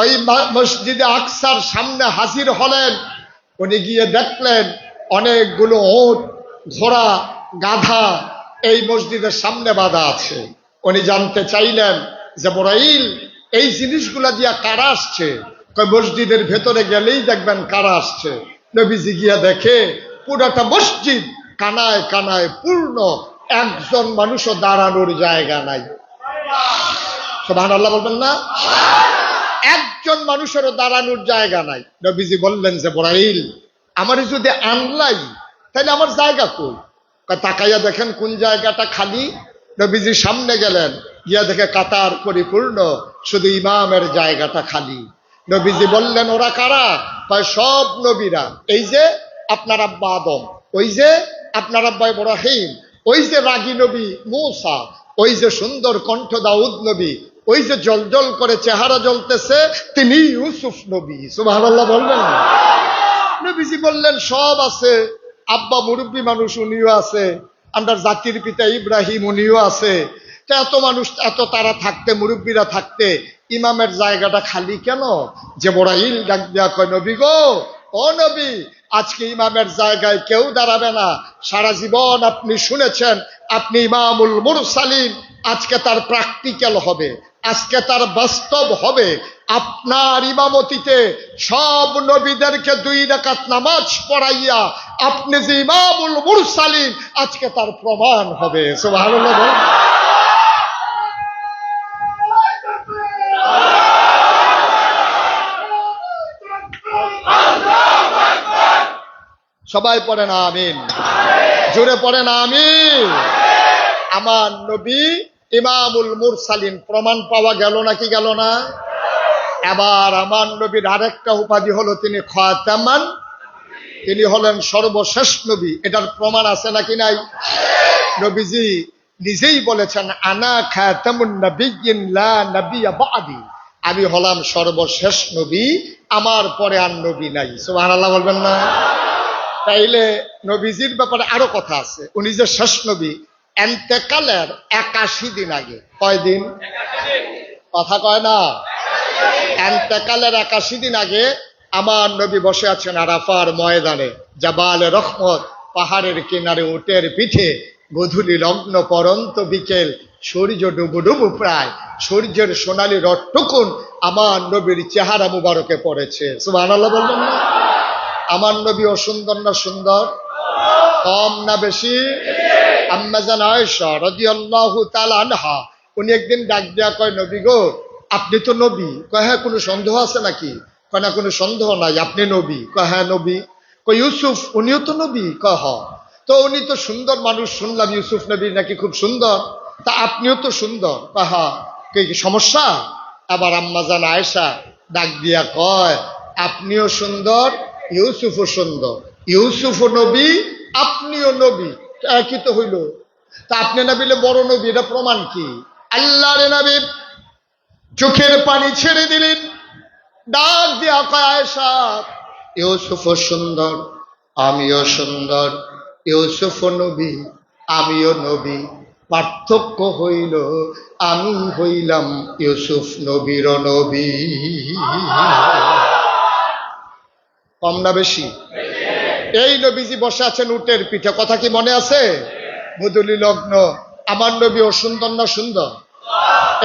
Speaker 1: ওই মসজিদে আকসার সামনে হাজির হলেন, উনি গিয়ে দেখলেন অনেকগুলো ওট, ঘোড়া, গাধা এই মসজিদের সামনে বাঁধা আছে। উনি জানতে চাইলেন যে জিবরাইল এই জিনিসগুলা দিয়া কারা আসছে? মসজিদের ভেতরে গেলেই দেখবেন কারা আসছে। নবীজি গিয়া দেখে পুরাটা মসজিদ কানায় কানায় পূর্ণ, একজন মানুষও দাঁড়ানোর জায়গা নাই। সুবহানাল্লাহ বলবেন না? একজন মানুষেরও দাঁড়ানোর জায়গা নাই। নবীজি বললেন যে জিবরাইল আমারে যদি আনলাই তাহলে আমার জায়গা কই? তাকাইয়া দেখেন কোন জায়গাটা খালি। নবীজি সামনে গেলেন, গিয়া দেখে কাতার পরিপূর্ণ, শুধু ইমামের জায়গাটা খালি। নবীজি বললেন ওরা কারা? সব নবীরা। এই যে আপনার আব্বা আদম, ওই যে আপনার আব্বা ইব্রাহিম, ওই যে রাগী নবী মূসা, ওই যে সুন্দর কণ্ঠ দাউদ নবী, ওই যে জলজল করে চেহারা জ্বলতেছে তিনি ইউসুফ নবী। সুবহানাল্লাহ বলবেন না? নবীজি বললেন সব আছে। আব্বা মুরব্বী মানুষ, উনিও আছে। আমরা জাতির পিতা ইব্রাহিম, উনিও আছে। তো এত মানুষ, এত তারা থাকতে, মুরব্বীরা থাকতে ইমামের জায়গাটা খালি কেন? জিবরাইল ডাক দিয়া কয় নবী গো, ও নবী, আজকে ইমামের জায়গায় কেউ দাঁড়াবে না। সারা জীবন আপনি শুনেছেন আপনি ইমামুল মুরসালিন, আজকে তার প্র্যাকটিক্যাল হবে, আজকে তার বাস্তব হবে। আপনার ইমামতিতে সব নবীদেরকে 2 রাকাত নামাজ পড়াইয়া আপনি যে ইমামুল মুরসালিন, আজকে তার প্রমাণ হবে। সুবহানাল্লাহ বলেন। সবাই পড়েন আমিন, জোরে পড়েন আমিন। আমার নবী ইমামুল মুরসালিন, প্রমাণ পাওয়া গেল নাকি গেল না? এবার আমার নবীর আরেকটা উপাধি হলো তিনি খাতামান, তিনি হলেন সর্বশেষ নবী। এটার প্রমাণ আছে নাকি নাই? নবীজি নিজেই বলেছেন আনা খাতামুন নাবিয়্যিন লা নাবিয়্যা বা'দি, আমি হলাম সর্বশেষ নবী, আমার পরে আর নবী নাই। সুবহানাল্লাহ বলবেন না? তাইলে নবীজির ব্যাপারে আরো কথা আছে। উনি যে শেষ নবী, এন্তেকালের 81 দিন আগে, কয়দিন? কথা কয় না? এন্তেকালের 81 দিন আগে আমার নবী বসে আছেন আরাফার ময়দানে, জাবালে রহমত, পাহাড়ের কিনারে উটের পিঠে, গধূলি লগ্ন পরন্ত বিকেল, সূর্য ডুবু ডুবু প্রায়, সূর্যের সোনালি রটটুকুন আমার নবীর চেহারা মুবারকে পড়েছে। সুবহানাল্লাহ বলবেন না? আমার নবী ও সুন্দর না সুন্দর? কম না বেশি? আম্মা জান আয়েশা রাদিয়াল্লাহু তাআলা আনহা উনি একদিন ডাক দেয়া কয় নবী গো, আপনি তো নবী। কয় হ্যাঁ, কোনো সন্দেহ আছে নাকি? কয় না, কোনো সন্দেহ নাই, আপনি নবী। কয় হ্যাঁ নবী। কয় ইউসুফ উনিও তো নবী? কয় হ। তো উনি তো সুন্দর মানুষ, শুনলাম ইউসুফ নবী নাকি খুব সুন্দর, তা আপনিও তো সুন্দর। কয় হ্যাঁ, কি সমস্যা? আবার আম্মা জান আয়েশা ডাক দিয়া কয় আপনিও সুন্দর, ইউসুফও সুন্দর, ইউসুফও নবী, আপনিও নবী, একই তো হইল। তা আপনি না বলে বড় নবী, এটা প্রমাণ কি? আল্লাহর নবী চোখের পানি ছেড়ে দিলেন, ডাক দিয়া কয় আয়েশা ইউসুফও সুন্দর, আমিও সুন্দর, ইউসুফও নবী, আমিও নবী, পার্থক্য হইল আমি হইলাম ইউসুফ নবীর নবী। কম না বেশি? এই নবীজি বসে আছেন উটের পিঠে, কথা কি মনে আছে? গধূলি লগ্ন, আমার নবী ও সুন্দর না সুন্দর?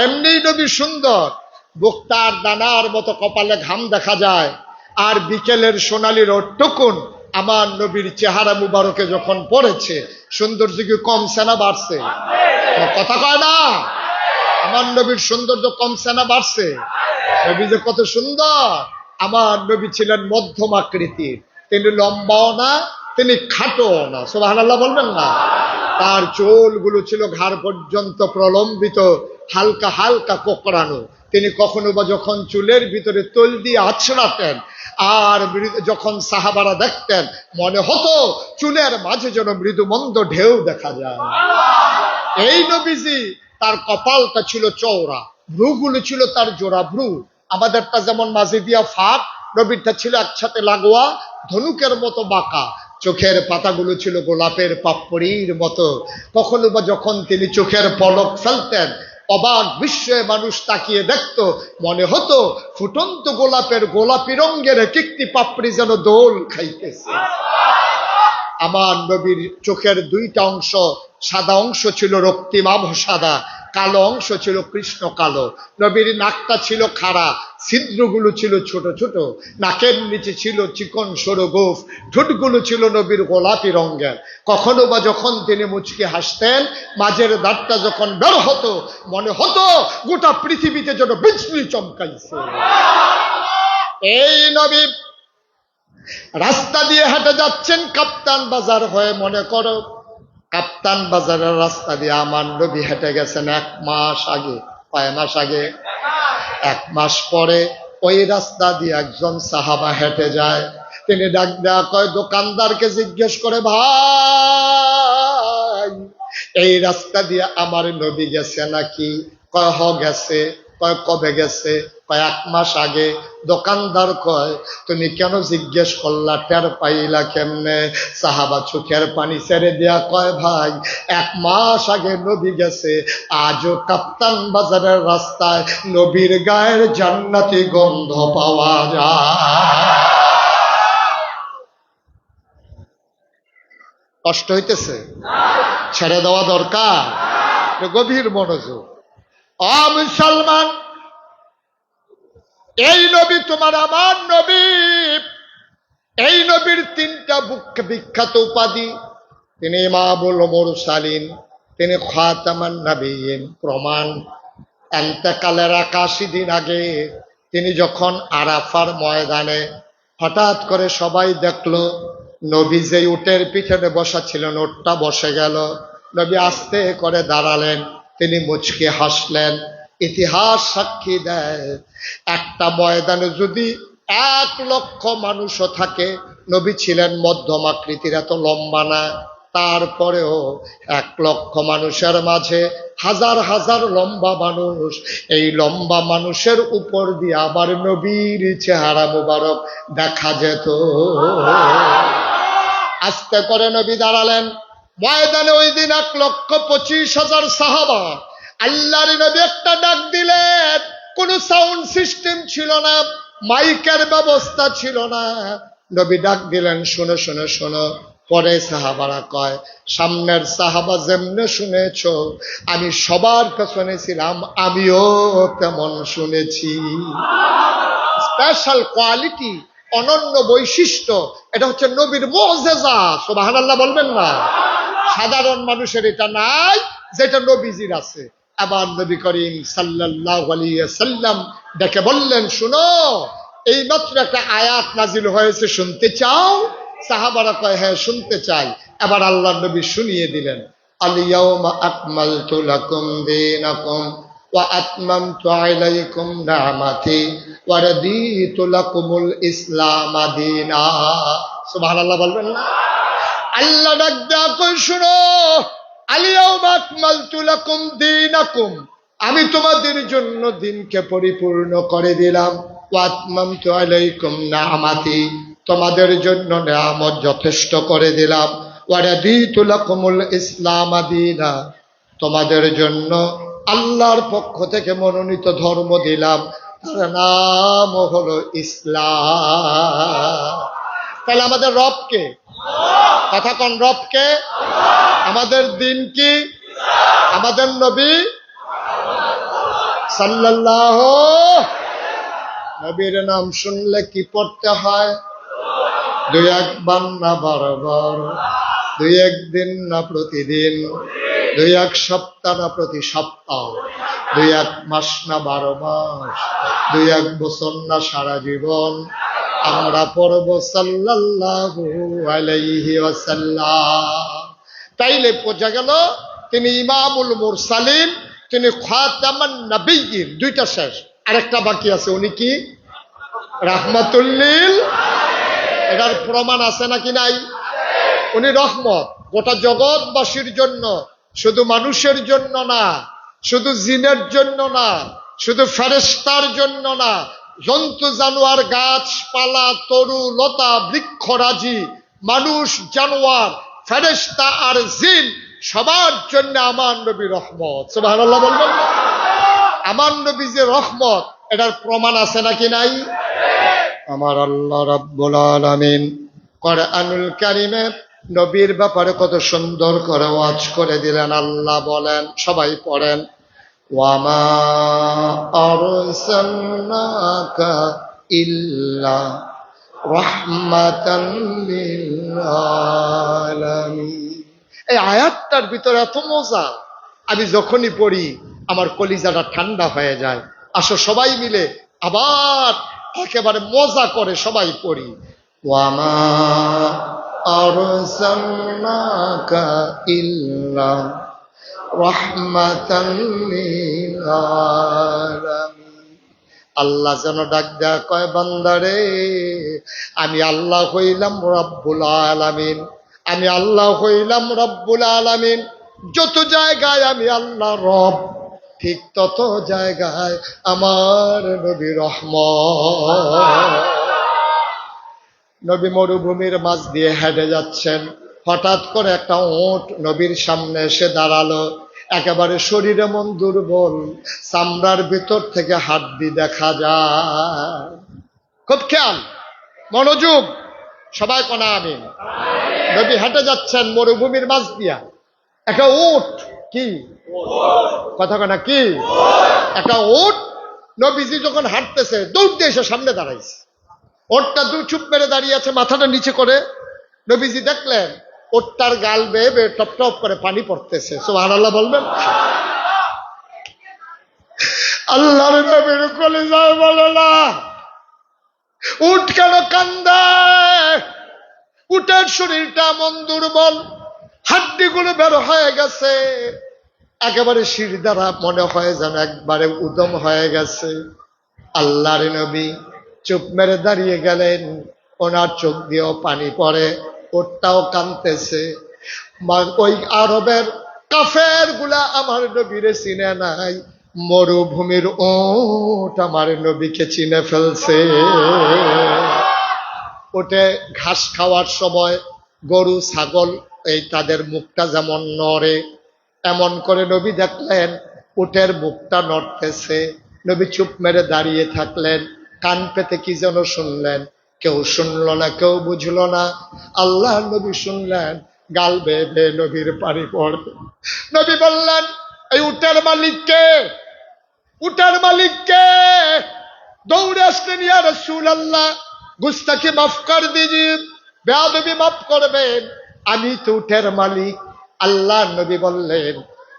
Speaker 1: এমনি নবী সুন্দর, বক্তার দানার মতো কপালে ঘাম দেখা যায়, আর বিকেলের সোনালি রোদটুকুন আমার নবীর চেহারা মুবারকে যখন পড়েছে, সৌন্দর্য কি কমছে না বাড়ছে? কথা কয় না? আমার নবীর সৌন্দর্য কমছে না বাড়ছে? নবী যে কত সুন্দর! আমার নবী ছিলেন মধ্যম আকৃতির, তিনি লম্বাও না, তিনি খাটোও না। সুবহানাল্লাহ বলবেন না? তার চুলগুলো ছিল ঘাড় পর্যন্ত প্রলম্বিত, হালকা হালকা কোকড়ানো। তিনি কখনো বা যখন চুলের ভিতরে তৈল দিয়ে আছড়াতেন, আর যখন সাহাবারা দেখতেন মনে হতো চুলের মাঝে যেন মৃদু মন্দ ঢেউ দেখা যায়। এই নবীজি তার কপালটা ছিল চওড়া, ভ্রুগুলো ছিল তার জোড়া ভ্রু। আমাদেরটা যেমন মাঝে দিয়া ফাঁক, নবীরটা ছিল একসাথে লাগোয়া, ধনুকের মতো বাঁকা। চোখের পাতাগুলো ছিল গোলাপের পাপড়ির মতো। কখনো বা যখন তিনি চোখের পলক ফেলতেন, অবাক বিস্ময়ে মানুষ তাকিয়ে দেখত, মনে হতো ফুটন্ত গোলাপের গোলাপি রঙের এক একটি পাপড়ি যেন দোল খাইতেছে। আমার নবীর চোখের দুইটা অংশ, সাদা অংশ ছিল রক্তিমাভ সাদা, কালো অংশ ছিল কৃষ্ণ কালো। নবীর নাকটা ছিল খাড়া, ছিদ্রগুলো ছিল ছোট ছোট, নাকের নিচে ছিল চিকন সরু গোফ, ঠোঁটগুলো ছিল নবীর গোলাপি রঙের। কখনো বা যখন তিনি মুচকি হাসতেন, মাঝের দাঁতটা যখন বের হতো, মনে হতো গোটা পৃথিবীতে যেন বিজলি চমকাইছে। এই নবী রাস্তা দিয়ে হেঁটে যাচ্ছেন কাপ্তান বাজার হয়ে, মনে করো কাপ্তান বাজারের রাস্তা দিয়ে আমার নবী হেঁটে গেছেন 1 মাস আগে। কয় মাস আগে? 1 মাস পরে ওই রাস্তা দিয়ে একজন সাহাবা হেঁটে যায়। তিনি ডাক দেয়া কয়, দোকানদারকে জিজ্ঞেস করে, ভাই এই রাস্তা দিয়ে আমার নবী গেছে নাকি? কয় হ গেছে। কয় কবে গেছে? কয় 1 মাস আগে। দোকানদার কয়, তুমি কেন জিজ্ঞেস করলা, টের পাইলা কেমনে? সাহাবা চোখের পানি ছেড়ে দেয়া কয়, ভাই 1 মাস আগে নবী গেছে, আজও কাপ্তান বাজারের রাস্তায় নবীর গায়ের জান্নাতি গন্ধ পাওয়া যায়। কষ্ট হইতেছে? ছেড়ে দেওয়া দরকার, গভীর মনোযোগ। মুসলমান, এই নবী তোমার আমার নবী। এই নবীর 3টা বিখ্যাত উপাধি। তিনি ইমামুল মুরসালিন, তিনি খাতামান নবিয়্যিন। প্রমাণ, এন্তেকালের 81 দিন আগে তিনি যখন আরাফার ময়দানে, হঠাৎ করে সবাই দেখলো নবী যে উটের পিছনে বসা ছিলেন উটটা বসে গেল। নবী আস্তে করে দাঁড়ালেন, তিনি মুচকে হাসলেন। ইতিহাস সাক্ষী দেয়, একটা ময়দানে যদি 1 লক্ষ মানুষও থাকে, নবী ছিলেন মধ্যম আকৃতির, এত লম্বা না, তারপরেও 1 লক্ষ মানুষের মাঝে হাজার হাজার লম্বা মানুষ, এই লম্বা মানুষের উপর দিয়ে আবার নবীর চেহারা মুবারক দেখা যেত। আস্তে করে নবী দাঁড়ালেন ময়দানে। ওই দিন 1,25,000 সাহাবা। আল্লাহর নবী একটা ডাক দিলেন, কোন সাউন্ড সিস্টেম ছিল না, মাইকের ব্যবস্থা ছিল না। নবী ডাক দিলেন, শোনো শোনো শোনো। পরে সাহাবারা কয়, সামনের সাহাবা যেমনে শুনেছ, আমি সবার পেছনে ছিলাম, আমিও তেমন শুনেছি। স্পেশাল কোয়ালিটি, অনন্য বৈশিষ্ট্য, এটা হচ্ছে নবীর মুআজিজা। সুবহানাল্লাহ বলবেন না? সাধারণ মানুষের এটা নাই, যেটা নবীজির আছে। আবার নবী করিম সাল্লাল্লাহু আলাইহি ওয়াসাল্লাম ডেকে বললেন, শুনো, এই মাত্র একটা আয়াত নাজিল হয়েছে, শুনতে চাও? সাহাবারা কয়, হ্যাঁ শুনতে চাই। এবার আল্লাহর নবী শুনিয়ে দিলেন, আল ইয়াউমা আকমালতু লাকুম দীনাকুম ওয়া আতমামতু আলাইকুম নি'মাতি ওয়া রাদিতু লাকুমুল ইসলাম দীনা। সুবহানাল্লাহ বলবেন না? আল্লাহ ডাক দেয়া কই, শুনো, আল ইয়াউমা আকমালতু লাকুম দীনাকুম, আমি তোমাদের জন্য দিনকে পরিপূর্ণ করে দিলাম। ওয়া আতমামতু আলাইকুম নি'মাতি, তোমাদের জন্য নিয়ামত যথেষ্ট করে দিলাম। ওয়া রাদিতু লাকুমুল ইসলাম দীনা, তোমাদের জন্য আল্লাহর পক্ষ থেকে মনোনীত ধর্ম দিলাম, তার নাম হলো ইসলাম। তাহলে আমাদের রব কে? কথা কোন? রব কে? আমাদের দিন কি? আমাদের নবী সাল্লাল্লাহু। নবীর নাম শুনলে কি পড়তে হয়? 2-1 বার না 12 বার, 2-1 দিন না প্রতিদিন, 2-1 সপ্তাহ না প্রতি সপ্তাহ, 2-1 মাস না 12 মাস, 2-1 বছর না সারা জীবন আমরা পড়ব সাল্লাল্লাহু আলাইহি ওয়াসাল্লাম। তাইলে বোঝা গেল তিনি ইমামুল মুরসালিন, তিনি খাতামান নবিয়্যিন। 2টা শেষ, আরেকটা বাকি আছে। উনি কি? রাহমাতুল লিল। এটার প্রমাণ আছে নাকি নাই? উনি রহমত গোটা জগৎবাসীর জন্য, শুধু মানুষের জন্য না, শুধু জিনের জন্য না, শুধু ফেরেশতার জন্য না, জন্তু জানোয়ার গাছপালা তরু লতা বৃক্ষরাজি মানুষ, জানোয়ার, ফেরেশতা আর জিন সবার জন্য আমার নবী রহমত। সুবহানাল্লাহ বলবেন। আমার নবী যে রহমত, এটার প্রমাণ আছে নাকি নাই? আমার আল্লাহ রাব্বুল আলামিন কোরআনুল কারীমে নবীর ব্যাপারে কত সুন্দর করে ওয়াজ করে দিলেন। আল্লাহ বলেন, সবাই পড়েন, ওয়ামা আরসালনাকা ইল্লা রাহমাতান লিল আলামিন। এই আয়াতটার ভিতরে এত মজা, আমি যখনই পড়ি আমার কলিজাটা ঠান্ডা হয়ে যায়। আসো সবাই মিলে আবার একেবারে মজা করে সবাই পড়ি, ওয়ামা আরসালনাকা ইল্লা রাহমাতান লিল আলামিন। আল্লাহ যেন ডাক দেয়া কয়, বান্দারে আমি আল্লাহ হইলাম রব্বুল আলামিন, আমি আল্লাহ হইলাম রব্বুল আলামিন। যত জায়গায় আমি আল্লাহ রব, ঠিক তত জায়গায় আমার নবী রহমত। নবী মরুভূমির মাঝ দিয়ে হেঁটে যাচ্ছেন, হঠাৎ করে একটা উট নবীর সামনে এসে দাঁড়ালো। একেবারে শরীর এমন দুর্বল, চামড়ার ভিতর থেকে হাড্ডি দেখা যায়। খুব খেয়াল, মনোযোগ, সবাই কোনা আমিন। নবী হেঁটে যাচ্ছেন মরুভূমির মাঝ দিয়া, একটা উট, কি কথা কনা, কি একটা উট। নবীজি যখন হাঁটতেছে দৌড় দিয়ে এসে সামনে দাঁড়াইছে। ওটটা দু চুপ মেরে দাঁড়িয়ে আছে, মাথাটা নিচে করে। নবীজি দেখলেন ওটটার গাল বেয়ে বেয়ে টপ টপ করে পানি পড়তেছে। সুবহানাল্লাহ বলবেন। আল্লাহর নবীর কলিজায় বলে না, উট কেন কান্দে? উটের শরীরটা এমন দুর্বল, হাড্ডিগুলো বের হয়ে গেছে, একেবারে শির দ্বারা মনে হয় যেন একবারে উদম হয়ে গেছে। আল্লাহর নবী চুপ মেরে দাঁড়িয়ে গেলেন, ওনার চোখ দিয়েও পানি পড়ে, ওটাও কাঁদতেছে। ওই আরবের কাফের গুলা আমার নবীরে চিনে নাই, মরুভূমির ওট আমার নবীকে চিনে ফেলছে। ওটে ঘাস খাওয়ার সময় গরু ছাগল এই তাদের মুখটা যেমন নড়ে, এমন করে নবী দেখলেন উটের মুখটা নড়তেছে। নবী চুপ মেরে দাঁড়িয়ে থাকলেন, কান পেতে কি যেন শুনলেন, কেউ শুনল না, কেউ বুঝল না। আল্লাহ নবী শুনলেন, গাল বেয়ে বেয়ে নবীর পানি পড়বে। নবী বললেন, এই উটের মালিককে, উটের মালিককে? দৌড়ে আসলেন, ইয়া রাসূলুল্লাহ গুস্তাখি মাফ কর দিজিয়ে, বেয়াদবি মাফ করবেন, আমি তো উটের মালিক। আল্লাহ নবী বললেন,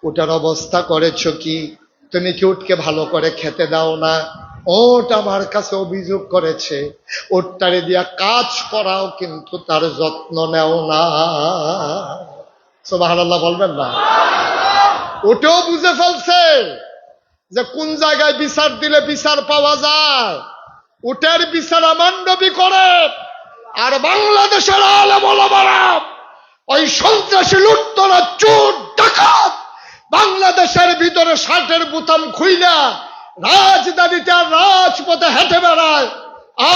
Speaker 1: উটের অবস্থা করেছো কি? তুমি কি উটকে ভালো করে খেতে দাও না? ওট আমার কাছে অভিযোগ করেছে, ওটটারে দিয়া কাজ করাও কিন্তু তার যত্ন নেও না। সুবহানাল্লাহ বলবেন না? ওটাও বুঝে ফেলছে যে কোন জায়গায় বিচার দিলে বিচার পাওয়া যায়। উটের বিচার আমার নবী করে। আর বাংলাদেশের আলেম ওলামারা, ওই সন্ত্রাসী লুটতরা চোর ডাকাত বাংলাদেশের ভিতরে শার্টের বোতাম খুইলা রাজধানীতে আর রাজপথে হেঁটে বেড়ায়।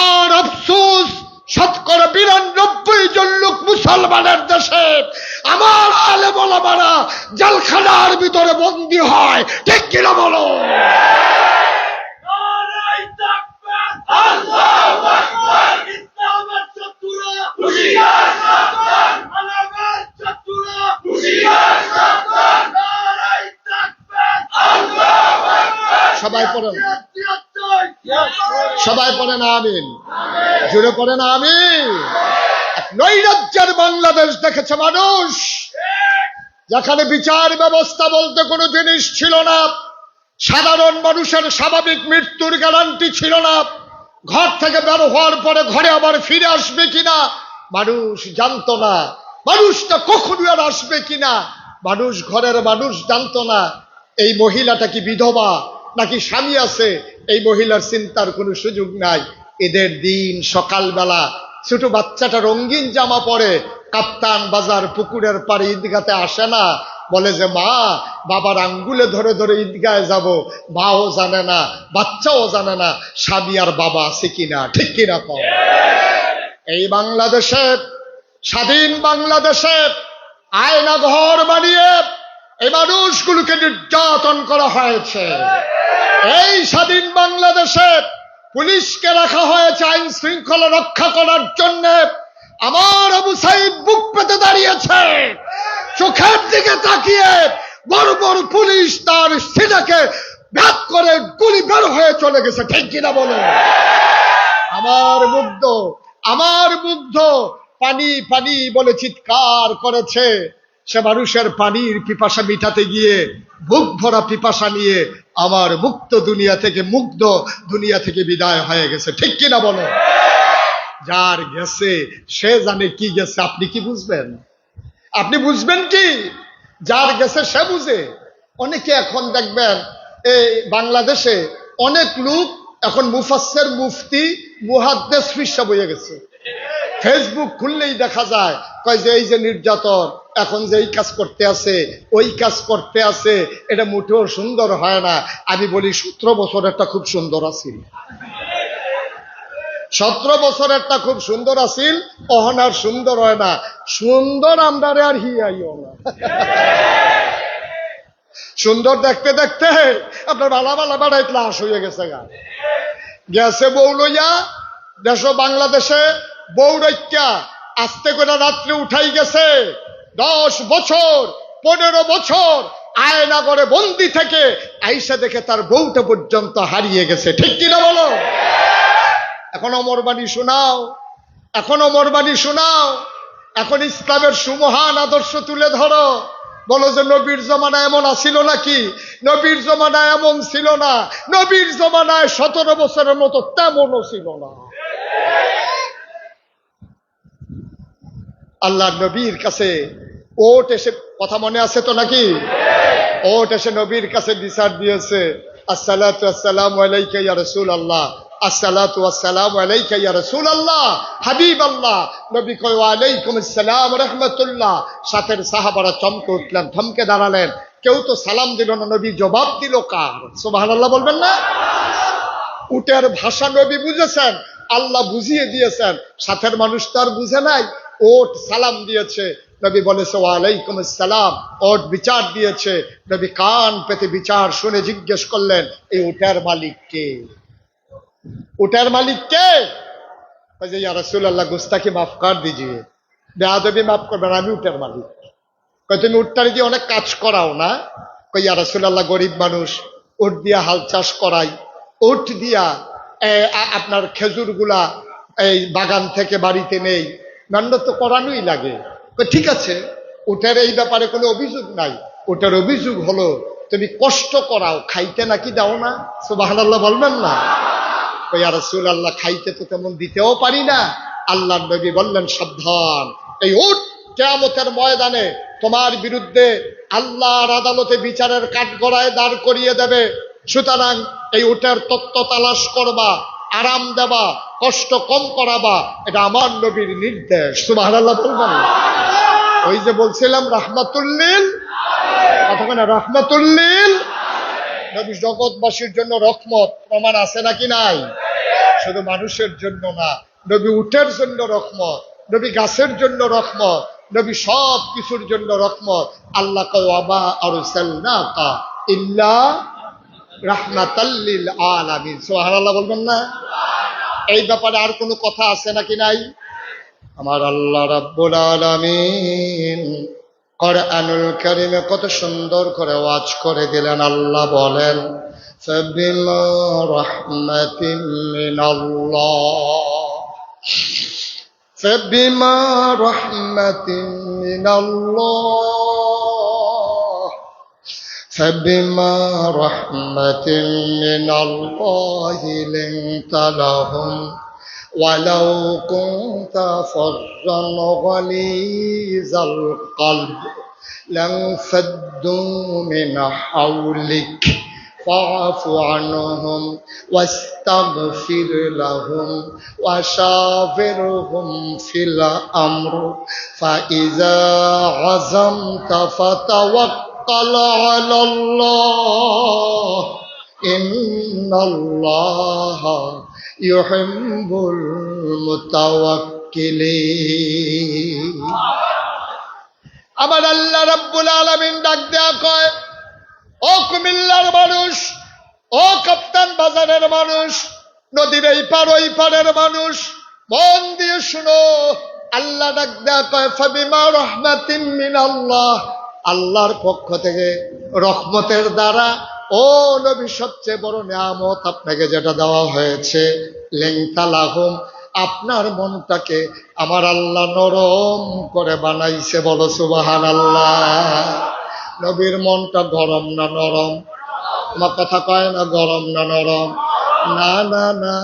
Speaker 1: আর আফসোস, শতকরা ৯২ জন লোক মুসলমানের দেশে আমার আলেম ওলামারা জেলখানার ভিতরে বন্দী হয়। ঠিক কিনা বলো? সবাই পড়েন, সবাই পড়েন আমিন, জোরে পড়েন আমিন। নৈরাজ্যের বাংলাদেশ দেখেছে মানুষ, যেখানে বিচার ব্যবস্থা বলতে কোনো জিনিস ছিল না, সাধারণ মানুষের স্বাভাবিক মৃত্যুর গ্যারান্টি ছিল না, ঘর থেকে বের হওয়ার পরে ঘরে আবার ফিরে আসবে কিনা মানুষ জানতো না, মানুষটা কখনো আর আসবে কিনা মানুষ, ঘরের মানুষ জানতো না। এই মহিলাটা কি বিধবা নাকি স্বামী আছে, এই মহিলার চিন্তার কোনো সুযোগ নাই। ঈদের দিন সকালবেলা ছোট বাচ্চাটা রঙিন জামা পরে কাপ্তান বাজার পুকুরের পাড়ে ঈদগাতে আসে না, বলে যে মা বাবার আঙ্গুলে ধরে ধরে ঈদগায় যাব, মাও জানে না, বাচ্চাও জানে না স্বামী আর বাবা আছে কিনা। ঠিক কিনা কও? এই বাংলাদেশে স্বাধীন বাংলাদেশে আয়না ঘর বানিয়ে এই মানুষগুলোকে নির্যাতন করা হয়েছে। এই স্বাধীন বাংলাদেশে পুলিশকে রাখা হয়েছে আইন শৃঙ্খলা রক্ষা করার জন্য। আমার আবু সাইদ বুক পেতে দাঁড়িয়েছে, চোখের দিকে তাকিয়ে বড় বড় পুলিশ তার সিনাকে ব্যাট করে গুলি বের হয়ে চলে গেছে। ঠিক কিনা বলো? আমার মুগ্ধ পানি পানি বলে চিৎকার করেছে। সে মানুষের পানির পিপাসা মিটাতে গিয়ে বুক ভরা পিপাসা নিয়ে আমার মুক্ত দুনিয়া থেকে বিদায় হয়ে গেছে। ঠিক কিনা বলো? যার গেছে সে জানে কি গেছে, আপনি কি বুঝবেন? আপনি বুঝবেন কি? যার গেছে সে বুঝে। অনেকে এখন দেখবেন এই বাংলাদেশে অনেক লোক এখন মুফাসসির, মুফতি, মুহাদ্দিস ফিসা বইয়ে গেছে। ফেসবুক খুললেই দেখা যায় কয় যে এই যে নির্যাতন, এখন যে এই কাজ করতে আছে, ওই কাজ করতে আছে, এটা মোটেও সুন্দর হয় না। আমি বলি 17 বছরেরটা খুব সুন্দর আছিল, 17 বছরেরটা খুব সুন্দর আছিল, অহন আর সুন্দর হয় না। সুন্দর আমরা আর হিয়াইও না। সুন্দর দেখতে দেখতে আপনার বালা বালা বাড়াই ক্লাস হয়ে গেছে। গেছে বউ লইয়া দেশ বাংলাদেশে, বউ রক্ষা আস্তে করে রাত্রে উঠাই গেছে। 10 বছর 15 বছর আয়না করে বন্দি থেকে আইসা দেখে তার বউটা পর্যন্ত হারিয়ে গেছে। ঠিক কিনা বলো? এখন অমর বাণী শোনাও, এখন ইসলামের সুমহান আদর্শ তুলে ধরো। বলো যে নবীর জমানায় এমন আছিল নাকি? নবীর জমানায় এমন ছিল না। নবীর জমানায় 17 বছরের মতো তেমনও ছিল না। আল্লাহ নবীর কাছে ওট এসে, কথা মনে আছে তো নাকি? ওট এসে নবীর কাছে বিচার দিয়েছে, আসসালাতু আসসালামু আলাইকা ইয়া রাসূলুল্লাহ, আসসালাতু আসসালামু আলাইকা ইয়া রাসূলুল্লাহ, হাবিবাল্লাহ। নবী কয় ওয়া আলাইকুম আসসালাম রাহমাতুল্লাহ। সাথের সাহাবারা চমকে উঠলেন, থমকে দাঁড়ালেন। কেউ তো সালাম দিল না, নবী জবাব দিল কার? সুবহানাল্লাহ বলবেন না? উটের ভাষা নবী বুঝেছেন, আল্লাহ বুঝিয়ে দিয়েছেন, সাথের মানুষ তো আর বুঝে নাই। ওট সালাম দিয়েছে, নবী বলেছে ওয়া আলাইকুম আসসালাম। ওট বিচার দিয়েছে, নবী কান পেতে বিচার শুনে জিজ্ঞেস করলেন, এই উটের মালিক কে? উটের মালিক কে? ইয়া রাসূলুল্লাহ গুস্তাখি মাফ কর দিজিয়ে, বেয়াদবি মাফ করবেন, আমি উটের মালিক। তুমি উটটারে দিয়ে অনেক কাজ করাও না? ইয়া রাসূলুল্লাহ গরিব মানুষ, উট দিয়া হাল চাষ করাই, উট দিয়া আপনার খেজুরগুলা এই বাগান থেকে বাড়িতে নেই, মেহনত তো করানোই লাগে। ঠিক আছে, উটের এই ব্যাপারে কোনো অভিযোগ নাই। ওটার অভিযোগ হলো তুমি কষ্ট করাও, খাইতে নাকি দাও না? সুবহানাল্লাহ বলবেন না? ইয়া রাসূলুল্লাহ খাইতে তো তেমন দিতেও পারি না। আল্লাহর নবী বললেন সাবধান, এই উট কিয়ামতের ময়দানে তোমার বিরুদ্ধে আল্লাহর আদালতে বিচারের কাঠগড়ায় দাঁড় করিয়ে দেবে। সুতরাং এই উটের তত্ত্ব তালাশ করবা, আরাম দেবা, কষ্ট কম করাবা, এটা আমার নবীর নির্দেশ। সুবহানাল্লাহ বলবেন? ওই যে বলছিলাম রাহমাতুল্লিল, কতক্ষণ রাহমাতুল্লিল, নবী জগৎবাসীর জন্য রহমত। প্রমাণ আছে নাকি নাই? শুধু মানুষের জন্য না, নবী উটের জন্য রহমত, নবী গাছের জন্য রহমত, নবী সব কিছুর জন্য রহমত। আল্লাহ কয় ওয়ামা আরসালনাকা ইল্লা রাহমাতাল লিল আলামিন। সুবহানাল্লাহ বলবেন না? এই ব্যাপারে আর কোনো কথা আছে নাকি নাই? আমার আল্লাহ রাব্বুল আলামিন কোরআনুল কারীমে কত সুন্দর করে ওয়াজ করে দিলেন। আল্লাহ বলেন ফাবিমা রাহমাতিন মিনাল্লাহ, ফাবিমা রাহমাতিন মিনাল্লাহ, ফাবিমা রাহমাতিন মিনাল্লাহি লিনতা লাহুম ওয়ালাউ কুনতা ফাজ্জান গালিযাল কলব লানফাদ্দু মিন হাওলিক ফাআফু আনহুম ওয়াস্তাগফির লাহুম ওয়াশাবিরহুম ফিল আমর ফাইযা আযামতা ফাতাওয়াক্কাল আলাল্লাহ ইন্নাল্লাহা ইউহিব্বুল মুতাওয়াক্কিলিন। মুওয়াক্কিলিন। আমার আল্লাহ রাব্বুল আলামিন ডাক দেয়া কয়, ও কুমিল্লার মানুষ, ও কাপ্তান বাজারের মানুষ, নদীর এই পার ওই পারের মানুষ, মন দিয়ে শুনো। আল্লাহ ডাক দেয়া কয়, ফাবিমা রাহমাতিন মিনাল্লাহ, আল্লাহর পক্ষ থেকে রহমতের দ্বারা ও নবী সবচেয়ে বড় নিয়ামত আপনাকে যেটা দেওয়া হয়েছে, লিনতা লাহুম, আপনার মনটাকে আমার আল্লাহ নরম করে বানাইছে। বলো সুবহানাল্লাহ। নবীর মনটা গরম না নরম? আমার কথা কয় না, গরম না নরম? না না না,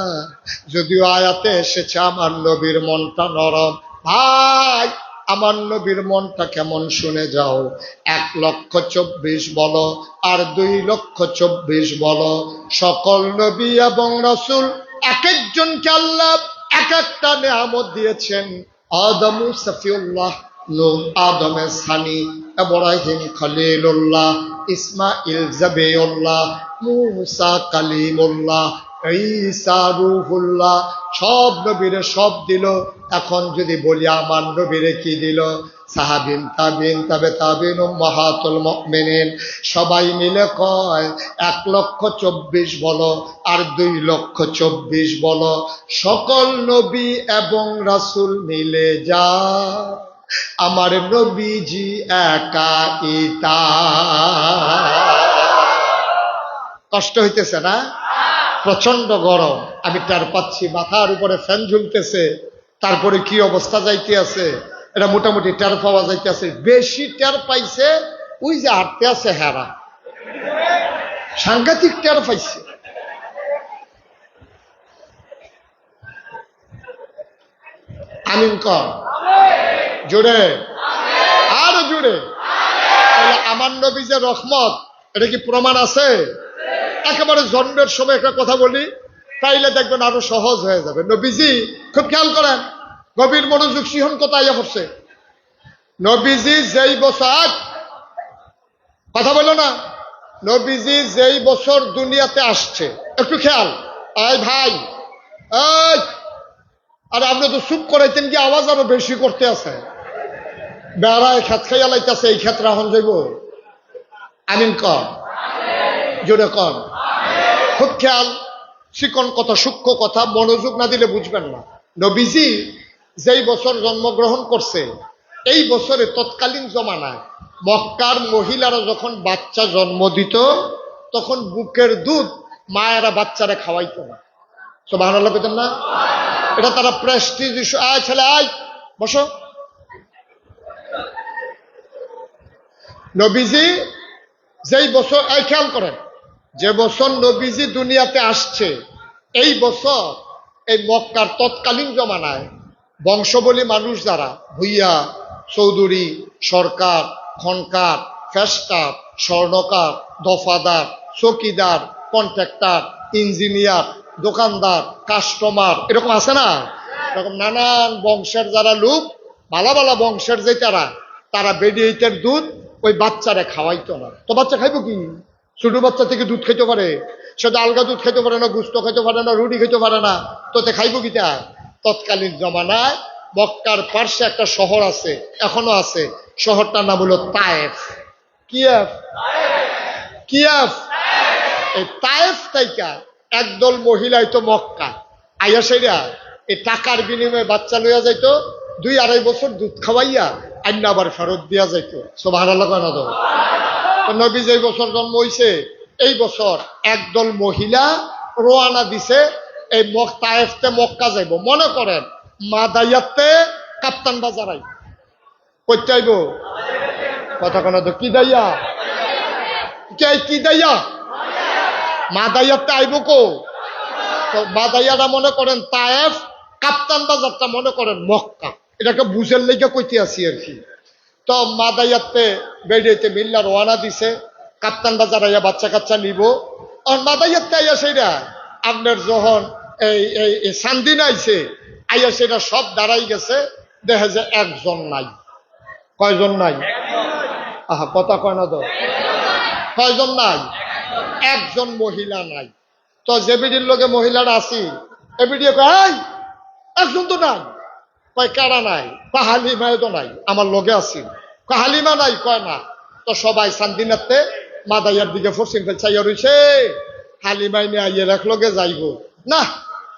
Speaker 1: যদিও আয়াতে এসেছে আমার নবীর মনটা নরম। ভাই, আমার নবীর মনটা কেমন শুনে যাও। 1,24,000 বলো আর 2,24,000 বলো, সকল নবী এবং রাসূল এক একজনকে আল্লাহ এক একটা নেয়ামত দিয়েছেন। আদম সফিউল্লাহ, নূহ আদমের সানি, ইব্রাহিম খলিলুল্লাহ, ইসমাইল জাবিউল্লাহ, মুসা কালিমুল্লাহ, ঈসা রূহুল্লাহ, সব নবীরে সব দিল। এখন যদি বলি আমার নবীরে কি দিল, সাহাবিন তাবিন তাবে তাবিন উম্মাহাতুল মুমিনিন সবাই মিলে কয় 1,24,000 বলো আর 2,24,000 বলো, সকল নবী এবং রাসূল মিলে যা আমার নবীজি একা ইতা। কষ্ট হইতেছে না? প্রচন্ড গরম, আমি টের পাচ্ছি, মাথার উপরে ফ্যান ঝুলতেছে, তারপরে কি অবস্থা যাইতে আছে এটা মোটামুটি টের পাওয়া যাইতে আছে। বেশি টের পাইছে ওই যে হাঁটতে আছে হেরা, সাংঘাতিক টের পাইছে। আমিন কর জোরে, আরো জোরে। আমার নবী যে রহমত, এটা কি প্রমাণ আছে? একেবারে জন্মের সময় একটা কথা বলি, তাইলে দেখবেন আরো সহজ হয়ে যাবে। নবীজি খুব খেয়াল করেন, গভীর মনোযোগ সিহন কোথায় পড়ছে। নবীজি যেই বছর, কথা বলো না, নবীজি যেই বছর দুনিয়াতে আসছে, একটু খেয়াল। আয় ভাই, আর আপনি তো চুপ করাইতেন কি, আওয়াজ আরো বেশি করতে আছে। বেড়ায় খেত খাইয়া লাইতেছে, এই ক্ষেত্রে এখন যাইব। আমিন কর জোরে কর। খুব খেয়াল, শিকন কথা, সূক্ষ্ম কথা, মনোযোগ না দিলে বুঝবেন না। নবীজি যেই বছর জন্মগ্রহণ করছে, এই বছরে তৎকালীন জমানায় মক্কার মহিলারা যখন বাচ্চা জন্ম দিত, তখন বুকের দুধ মায়েরা বাচ্চারা খাওয়াইতো না। সুবহানাল্লাহ পেতেন না? এটা তারা প্রেস্টিজ ইস্যু। আয় ছেলে আয়, বসো। নবীজি যেই বছর, খেয়াল করেন, যে বছর নবীজি দুনিয়াতে আসছে, এই বছর এই মক্কার তৎকালীন জমানায় বংশবলী মানুষ যারা, ভুইয়া, চৌধুরী, সরকার, খনকার, ফেস্টার, স্বর্ণকার, দফাদার, চকিদার, কন্ট্রাক্টর, ইঞ্জিনিয়ার, দোকানদার, কাস্টমার, এরকম আছে না? এরকম নানান বংশের যারা লোক, ভালা ভালা বংশের যে তারা বেডিয়েটের দুধ ওই বাচ্চারা খাওয়াইতো না। তো বাচ্চা খাইবো কি? ছোট বাচ্চা থেকে দুধ খেতে পারে, সেটা আলগা দুধ খেতে পারে না, গুস্ত খেতে পারে না, রুটি খেতে পারে না, তোতে খাইবো কিটা? তৎকালীন জমানায় মক্কার পার্শ্বে একটা শহর আছে, এখনো আছে, শহরটার নাম হলো তায়েফ। কিয়েফ, কিয়েফ। এই তায়েফ তাইকা একদল মহিলা হইতো মক্কা আইয়া, সেরা এই টাকার বিনিময়ে বাচ্চা লইয়া যাইতো, 2-2.5 বছর দুধ খাওয়াইয়া আইনা আবার ফেরত দিয়া যাইতো। সুবহানাল্লাহ কেন? তো নবী যে বছর জন্ম হইছে, এই বছর একদল মহিলা রোয়ানা দিছে এই তায়েফতে মক্কা যাইব। মনে করেন মাদাইয়াতে কাপ্তান বাজার আইব, কইতে আইব, কথা কেন তো, কি দাইয়া, কি দাইয়া, মাদাইয়াতে আইব কো? তো মাদাইয়ারা মনে করেন তায়েফ, কাপ্তান বাজারটা মনে করেন মক্কা, এটাকে বুঝের লেগে কইতে আসি আর কি। তো মাদাইয়াতে বেড়িয়েতে মিল্লা রওয়ানা দিছে, কাপ্তান বাজার আইয়া বাচ্চা কাচ্চা নিব। আর মাদাইয়াতে আইয়া সেটা আপনার যখন এই সান্দিন আইছে, আইয়া সেটা সব দাঁড়াই গেছে, দেখে যে একজন নাই। কয়জন নাই? আহা, কথা কয় না তো, কয়জন নাই? একজন মহিলা নাই। তো যে বিডির লোকে মহিলারা আসি, এ বিডিও কয় একজন তো নাই, কয় কারা নাই, হালিমায় তো নাই, আমার লগে আছি। হালিমা নাই, কয় না। তো সবাই শান্তিনাথে মাদাইয়ার দিকে ফরসিন ফেল চাইয়া রইছে, হালিমাই নিয়ে আইয়ে এক লগে যাইব না,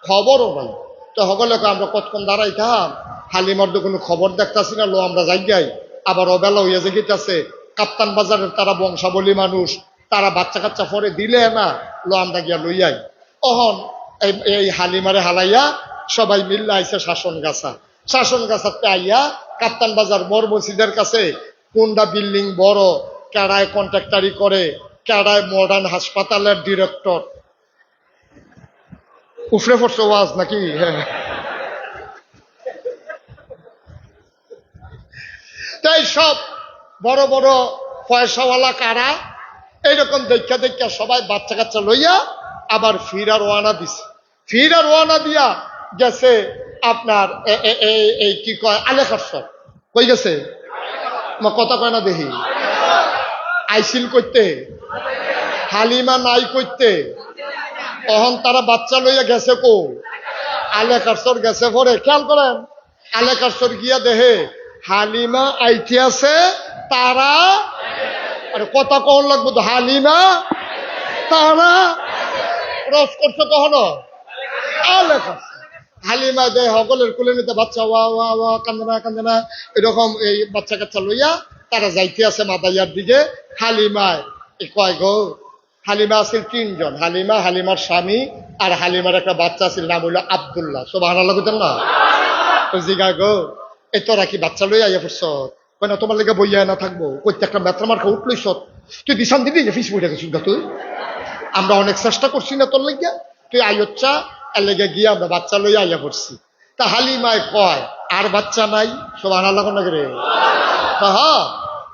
Speaker 1: খবরও নাই। তো সকলে আমরা কতক্ষণ দাঁড়াইতাম, হালিমার তো কোনো খবর দেখতাছি না, লো আমরা যাই গাই। আবার অবেলা হইয়া যে গিতেছে, কাপ্তান বাজারের তারা বংশাবলী মানুষ, তারা বাচ্চা কাচ্চা পরে দিলে না, লো আমরা গিয়া লইয়াই। অহন এই হালিমারে হালাইয়া সবাই মিল্লা আইসে শাসন গাছা। শাসন গাছাতে আইয়া কাপ্তান বাজার বড় মসজিদের কাছে কোনটা বিল্ডিং বড়, কেডায় কন্ট্রাক্টারি করে, কেডায় মডার্ন হাসপাতালের ডিরেক্টর। উফরে পড়ছে ওয়াজ নাকি? হ্যাঁ, তাই সব বড় বড় পয়সাওয়ালা কারা এইরকম দেখা দেখা সবাই বাচ্চা কাচ্চা লইয়া আবার ফির আর ওয়ানা দিছে। ফির আর ওয়ানা দিয়া গেছে আপনার এই কি কয় আলেখার কই গেছে, কথা কয় না দেখি, আইসিল করতে, হালিমা নাই করতে। তখন তারা বাচ্চা লইয়া গেছে কো আলেখার গেছে পরে। খেয়াল করেন, আলেখার গিয়া দেহে হালিমা আইতে আছে, তারা আরে কথা কখন লাগবো তো, হালিমা তারা রস করছে কখনো আলেখার। হালিমা দেয় সকলের কুলে নিতে বাচ্চা ওয়া ওয়া ওয়া কান্দে না এরকম এই বাচ্চা কাচ্চা লইয়া তারা যাইতে আছে মাদাইয়ার দিকে। হালিমায় কয় গো, হালিমা আছিল 3 জন, হালিমা, হালিমার স্বামী আর হালিমার একটা বাচ্চা আছিল, নাম হইল আব্দুল্লাহ। সুবহানাল্লাহ কইতেন না? জিগা গো, এই তোরা কি বাচ্চা লইয়া আইয়া পড়ছ? কয় না, তোমার লেগে বইয়া না থাকবো, কইতে একটা মেত্রা মার্কা উঠলইছ, তুই দিশান দিবি যে ফিস বইটা গেছিস গা তুই। আমরা অনেক চেষ্টা করছি না তোর লেগিয়া, তুই আইচ্ছা এর লেগে গিয়ে আমরা বাচ্চা লইয়া আইয়া পড়ছি। তা হালিমায় কয় আর বাচ্চা নাই? সুবহানাল্লাহ কোন করে? হ্যাঁ,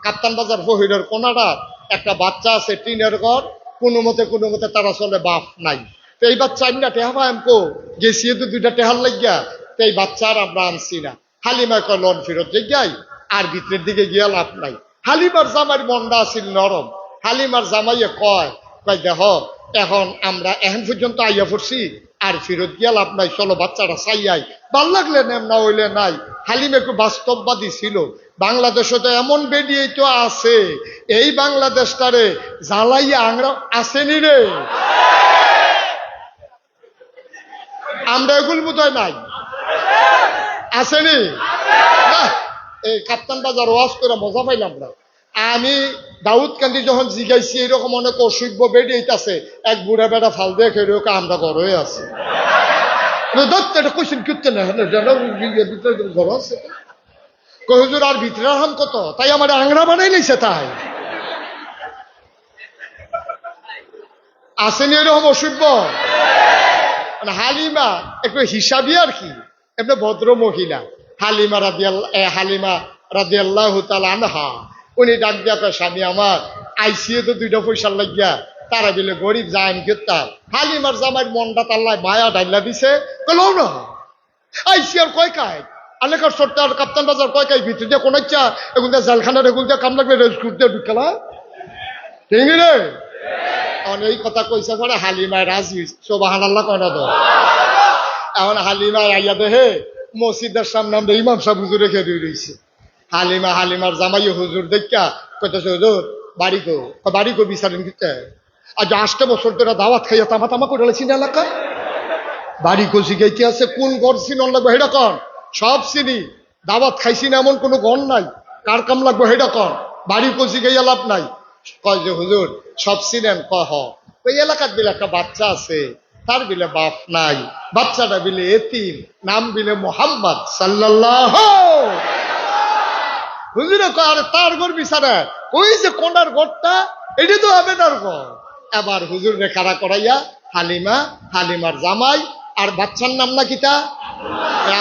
Speaker 1: কাপ্তান বাজার ফহিরের কোনাটা একটা বাচ্চা আছে, টিনের ঘর, কোনো মতে তারা চলে, বাপ নাই। তো এই বাচ্চা আমি না টেহা পাই আমকো গেছি তো 2টা টেহার লাগিয়া, তো এই বাচ্চা আর আমরা আনছি না। হালিমায় কয় লন ফেরত যাই, আর ভিতরের দিকে গিয়া লাভ নাই। হালিমার জামাইয়ের মনটা আছিল নরম। হালিমার জামাইয়ে কয় দেখ এখন আমরা এখন পর্যন্ত আইয়া পড়ছি, আর ফেরত গিয়া লাভ নাই, চলো বাচ্চাটা চাইয়াই, ভাল লাগলে নেম, না হইলে নাই। হালিম একটু বাস্তববাদী ছিল। বাংলাদেশে তো এমন বেডিয়েই তো আছে, এই বাংলাদেশটারে জ্বালাইয়া আংরা আসেনি রে, আমরা এগুলো বোধ হয় নাই, আসেনি না। এই কাপ্তান বাজার ওয়াজ করে মজা পাইলাম না। আমি দাউদ কান্দি যখন জিগাইছি এরকম অনেক অসভ্য বেডিয়েইতাছে, এক বুড়া বেড়া ফাল দিয়ে খেয়ে আমরা ঘর হয়ে আছি। এটা কোশ্চেন করতে না, ঘর আছে হুজুর আর ভিতরে হাম কত, তাই আমার আংরা বানাই নিছে, তাই আসেনি এরকম অসভ্য। হালিমা একটু হিসাবি আর কি, এমনি ভদ্র মহিলা। হালিমা রাদিয়াল্লাহু তাআলা আনহা, উনি ডাক দিয়া কয় স্বামী আমার আইসিও তো 2টা পয়সার লাগিয়া, তারা দিলে গরিব যায় আমি করতাম। হালিমার জামাইয়ের মনটা তাল্লায় মায়া ডাইলা দিছে, কলো না আইসি আর কয় কায় আলেকার সরতে আর কাপ্তান বাজার কয় কায় ভিতরে দিয়ে কোন ইচ্ছা এগুলো দিয়ে জেলখানার এগুলো দিয়ে কাম লাগবে রেস্কুট দিয়ে ঢুকালা ঠিক রে। এই কথা কইছে পরে হালিমায় রাজি সুবহানাল্লাহ কয় না তো। এখন হালিমায় আইয়া দেহে মসজিদের সামনে আমরা ইমাম সাহেব হুজুর রেখে দিয়ে রয়েছে। হালিমার জামাই হুজুর দেখা কইতেছে হুজুর বাড়ি গো বিচারেন দিতে, আজ 8 বছর ধরে দাওয়াত খাইয়া তামা করে লেছি না এলাকা, বাড়ি কষি গাইতে আছে, কোন ঘর চিনন লাগবে হেডা কন, সব চিনি, দাওয়াত খাইছি না এমন কোনো ঘর নাই, কার কাম লাগবে হেডা কন, বাড়ি কষি গাইয়া লাভ নাই। কয় যে হুজুর সব চিনেন? কহ ওই এলাকার বিলে একটা বাচ্চা আছে, তার বিলে বাপ নাই, বাচ্চাটা বিলে এতিম, নাম বিলে মোহাম্মদ সাল্লাল্লাহু। হুজুরে কয় আরে তার ঘর বিচারে, ওই যে কোনার ঘরটা এটি তো হবে তার ঘর। এবার হুজুর রে খাড়া করাইয়া হালিমার জামাই আর বাচ্চার নাম না কিতা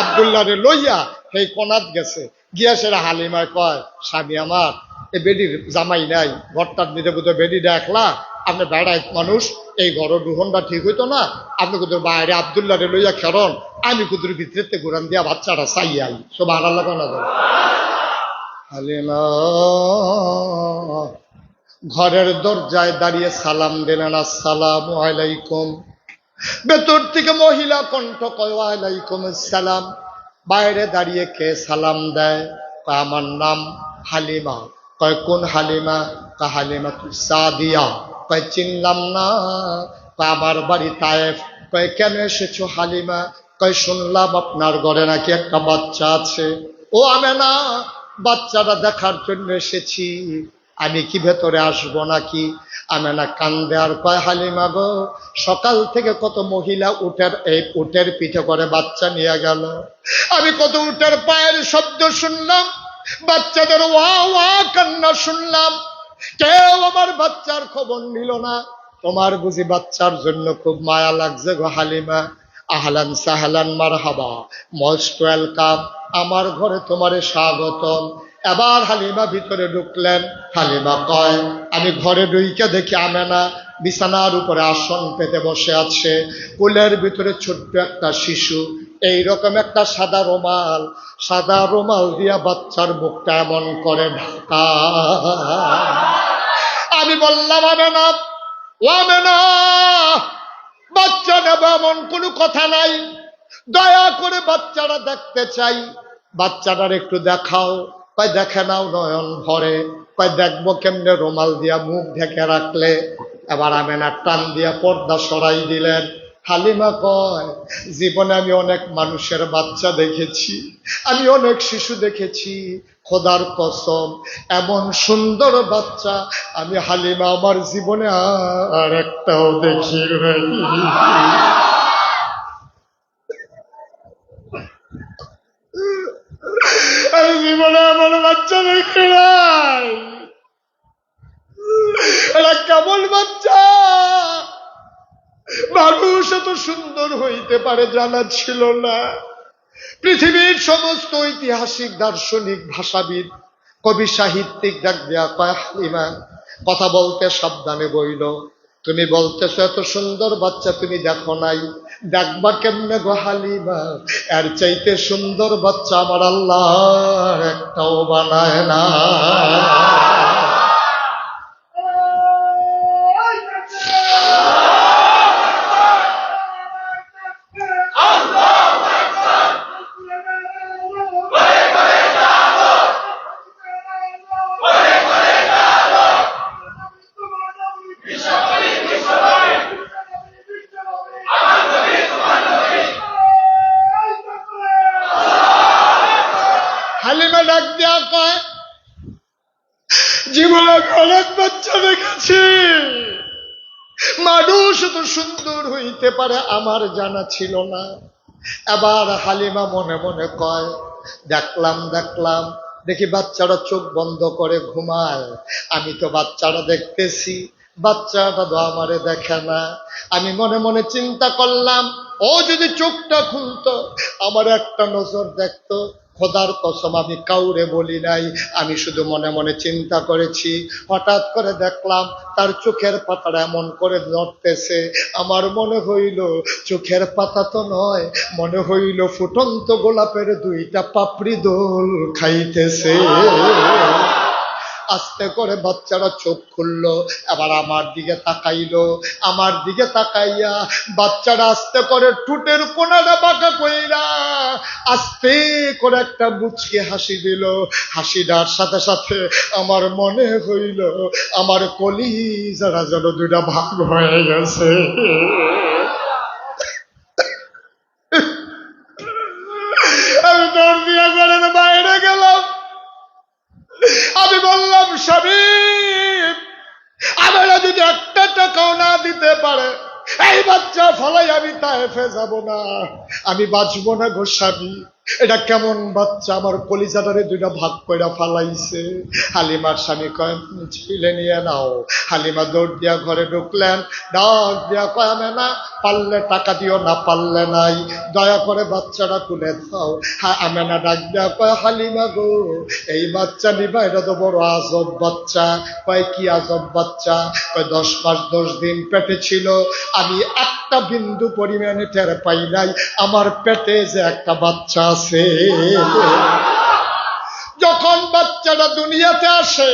Speaker 1: আব্দুল্লাহ রে লইয়া সেই কোনাত গেছে। গিয়া সেরা হালিমায় কয় স্বামী আমার এই বেডির জামাই নাই, ঘরটার নিতে বোধহয় বেডি দেখলা, আপনি বেড়াই মানুষ, এই ঘরের দুহনটা ঠিক হইতো না, আপনি কুদুর বাইরে আব্দুল্লাহ রে লইয়া খেরন, আমি কুদুর ভিতরে ঘুরান দিয়া বাচ্চাটা চাইয়াই। সুবহানাল্লাহ কেন হালিমা ঘরের দরজায় দাঁড়িয়ে সালাম দিলেন, আসসালামু আলাইকুম। ভেতর থেকে মহিলা কণ্ঠ কয় ওয়ালাইকুম আসসালাম। বাইরে দাঁড়িয়ে কে সালাম দেয়? কয় আমার নাম হালিমা। কয় কোন হালিমা? কয় হালিমা তুই সাদিয়া। কয় চিনলাম না। কয় আমার বাড়ি তায়েফ। কয় কেন এসেছো হালিমা? কয় শুনলাম আপনার ঘরে নাকি একটা বাচ্চা আছে। ও আমেনা, বাচ্চাটা দেখার জন্য এসেছি, আমি কি ভেতরে আসবো নাকি? আমেনা কান্দে আর কয় হালিমা গো, সকাল থেকে কত মহিলা উটের পিঠে করে বাচ্চা নিয়ে গেল, আমি কত উটের পায়ের শব্দ শুনলাম, বাচ্চাদের ওয়া ওয়া কান্না শুনলাম, কেউ আমার বাচ্চার খবর নিল না। তোমার বুঝি বাচ্চার জন্য খুব মায়া লাগছে গো হালিমা? আহলান সাহলান মারহাবা, মোস্ট ওয়েলকাম, আমার ঘরে তোমারে স্বাগতম। এবার হালিমা ভিতরে ঢুকলেন। হালিমা কয় আমি ঘরে ঢুইকে দেখি আমেনা বিছানার উপরে আসন পেতে বসে আছে, কোলের ভিতরে ছোট্ট একটা শিশু, এইরকম একটা সাদা রুমাল দিয়া বাচ্চার মুখটা এমন করে ঢাকা। আমি বললাম আমেনা, ও আমেনা, বাচ্চা নেব এমন কোনো কথা নাই, দয়া করে বাচ্চারা দেখতে চাই, বাচ্চাটার একটু দেখাও। কয় দেখে নাও নয়ন ভরে। কয় দেখবো কেমনে? রুমাল দিয়া মুখ ঢেকে রাখলে। এবার আমেনা টান দিয়া পর্দা সরাই দিলেন। হালিমা কয় জীবনে আমি অনেক মানুষের বাচ্চা দেখেছি, আমি অনেক শিশু দেখেছি, খোদার কসম এমন সুন্দর বাচ্চা আমি হালিমা আমার জীবনে আর একটাও দেখি নাই। আমি জীবনে এমন বাচ্চা দেখি নাই। এটা কেমন বাচ্চা? মানুষ এত সুন্দর হইতে পারে জানা ছিল না। পৃথিবীর সমস্ত ঐতিহাসিক, দার্শনিক, ভাষাবিদ, কবি, সাহিত্যিক ডাক দেয়া কয় হালিমা কথা বলতে সাবধানে বইল, তুমি বলতেছো এত সুন্দর বাচ্চা তুমি দেখো নাই, দেখবা কেমনে গো হালিমা? এর চাইতে সুন্দর বাচ্চা আমার আল্লাহ একটাও বানায় না। হালিমা ডাক দেয়া কয় জীবনে অনেক বাচ্চা দেখেছি, মানুষ তো সুন্দর হইতে পারে আমার জানা ছিল না। এবার হালিমা মনে মনে কয় দেখলাম দেখি বাচ্চারা চোখ বন্ধ করে ঘুমায়, আমি তো বাচ্চারা দেখতেছি, বাচ্চাটা তো আমারে দেখে না। আমি মনে মনে চিন্তা করলাম ও যদি চোখটা খুলতো আমার একটা নজর দেখতো। খোদার কসম আমি কাউরে বলি নাই, আমি শুধু মনে মনে চিন্তা করেছি। হঠাৎ করে দেখলাম তার চোখের পাতাটা এমন করে নড়তেছে, আমার মনে হইল চোখের পাতা তো নয়, মনে হইল ফুটন্ত গোলাপের দুইটা পাপড়ি দোল খাইতেছে। আস্তে করে বাচ্চারা চোখ খুললো, এবার আমার দিকে তাকাইলো, আমার দিকে তাকাইয়া বাচ্চারা আস্তে করে ঠোঁটের কোনাটা বাঁকা কইরা আস্তে করে একটা মুচকি হাসি দিল। হাসিটার সাথে সাথে আমার মনে হইল আমার কলিজারা যেন দুইটা ভাগ হয়ে গেছে। আমি দৌড় দিয়া ঘরের বাইরে গেলাম, আমি বললাম স্বামী, আমরা যদি একটা টাকাও না দিতে পারে এই বাচ্চা ফলাই আমি তায়েফে যাব না, আমি বাঁচবো না গো স্বামী। এটা কেমন বাচ্চা, আমার কলিজাটারে দুইটা ভাগ করে ফালাইছে। হালিমার স্বামী কয় ছিলে নিয়ে নাও। হালিমা দৌড় দিয়া ঘরে ঢুকলেন, ডাক দিয়া কয় আমেনা পারলে টাকা দিও, না পারলে নাই, দয়া করে বাচ্চাটা তুলে দাও। আমেনা ডাক দিয়া কয় হালিমা গো এই বাচ্চা নিবা, এটা তো বড় আজব বাচ্চা। কয় কি আজব বাচ্চা? কয় 10 মাস 10 দিন পেটে ছিল, আমি একটা বিন্দু পরিমাণে টের পাই নাই আমার পেটে যে একটা বাচ্চা আছে। যখন বাচ্চাটা দুনিয়াতে আসে